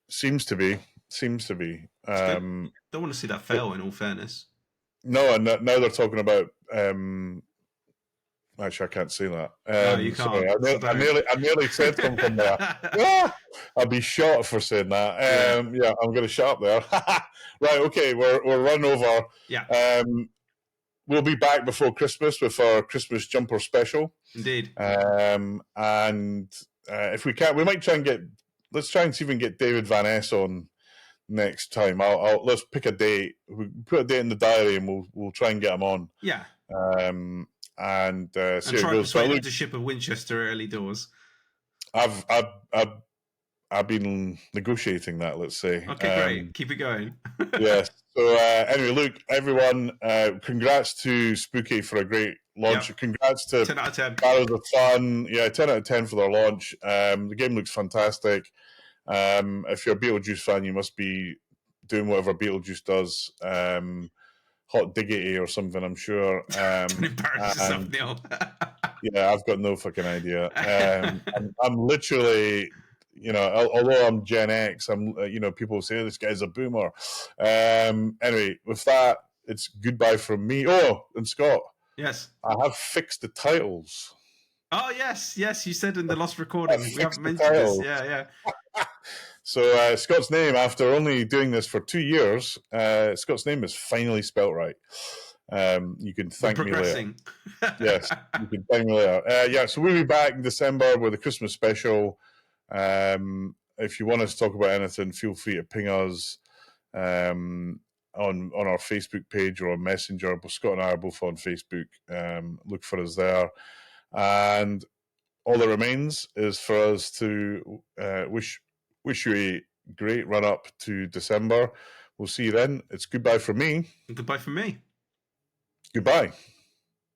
seems to be. Don't want to see that fail. In all fairness, no, and now they're talking about. Actually, I can't say that. No, you can't. Sorry, I nearly said something there. I'll be shot for saying that. Yeah, I'm going to shut up there. Right, okay, we're run over. Yeah. We'll be back before Christmas with our Christmas jumper special. Indeed. And if we can, we might try and let's try and see if we can get David Van Ness on next time. Let's pick a date. We put a date in the diary, and we'll try and get him on. Yeah. And see how it goes. So to ship a Winchester early doors. I've been negotiating that. Let's say. Okay, great. Keep it going. Yes. So anyway, look, everyone, congrats to Spooky for a great launch. Yep. Congrats to 10 out of 10. Barrows of Fun. Yeah, 10 out of 10 for their launch. The game looks fantastic. If you're a Beetlejuice fan, you must be doing whatever Beetlejuice does. Hot Diggity or something, I'm sure. Don't embarrass yourself, Neil. Yeah, I've got no fucking idea. I'm literally, although I'm Gen X, I'm, people say this guy's a boomer. Anyway, with that, it's goodbye from me. Oh, and Scott. Yes. I have fixed the titles. Oh, yes. You said in the last recording. We haven't mentioned this. Yeah. So Scott's name, after only doing this for 2 years, Scott's name is finally spelt right. You can thank me later. Yes, you can thank me later. So we'll be back in December with a Christmas special. If you want us to talk about anything, feel free to ping us on our Facebook page or on Messenger. But Scott and I are both on Facebook. Look for us there. And all that remains is for us to wish you a great run up to December. We'll see you then. It's goodbye from me. Goodbye from me. Goodbye.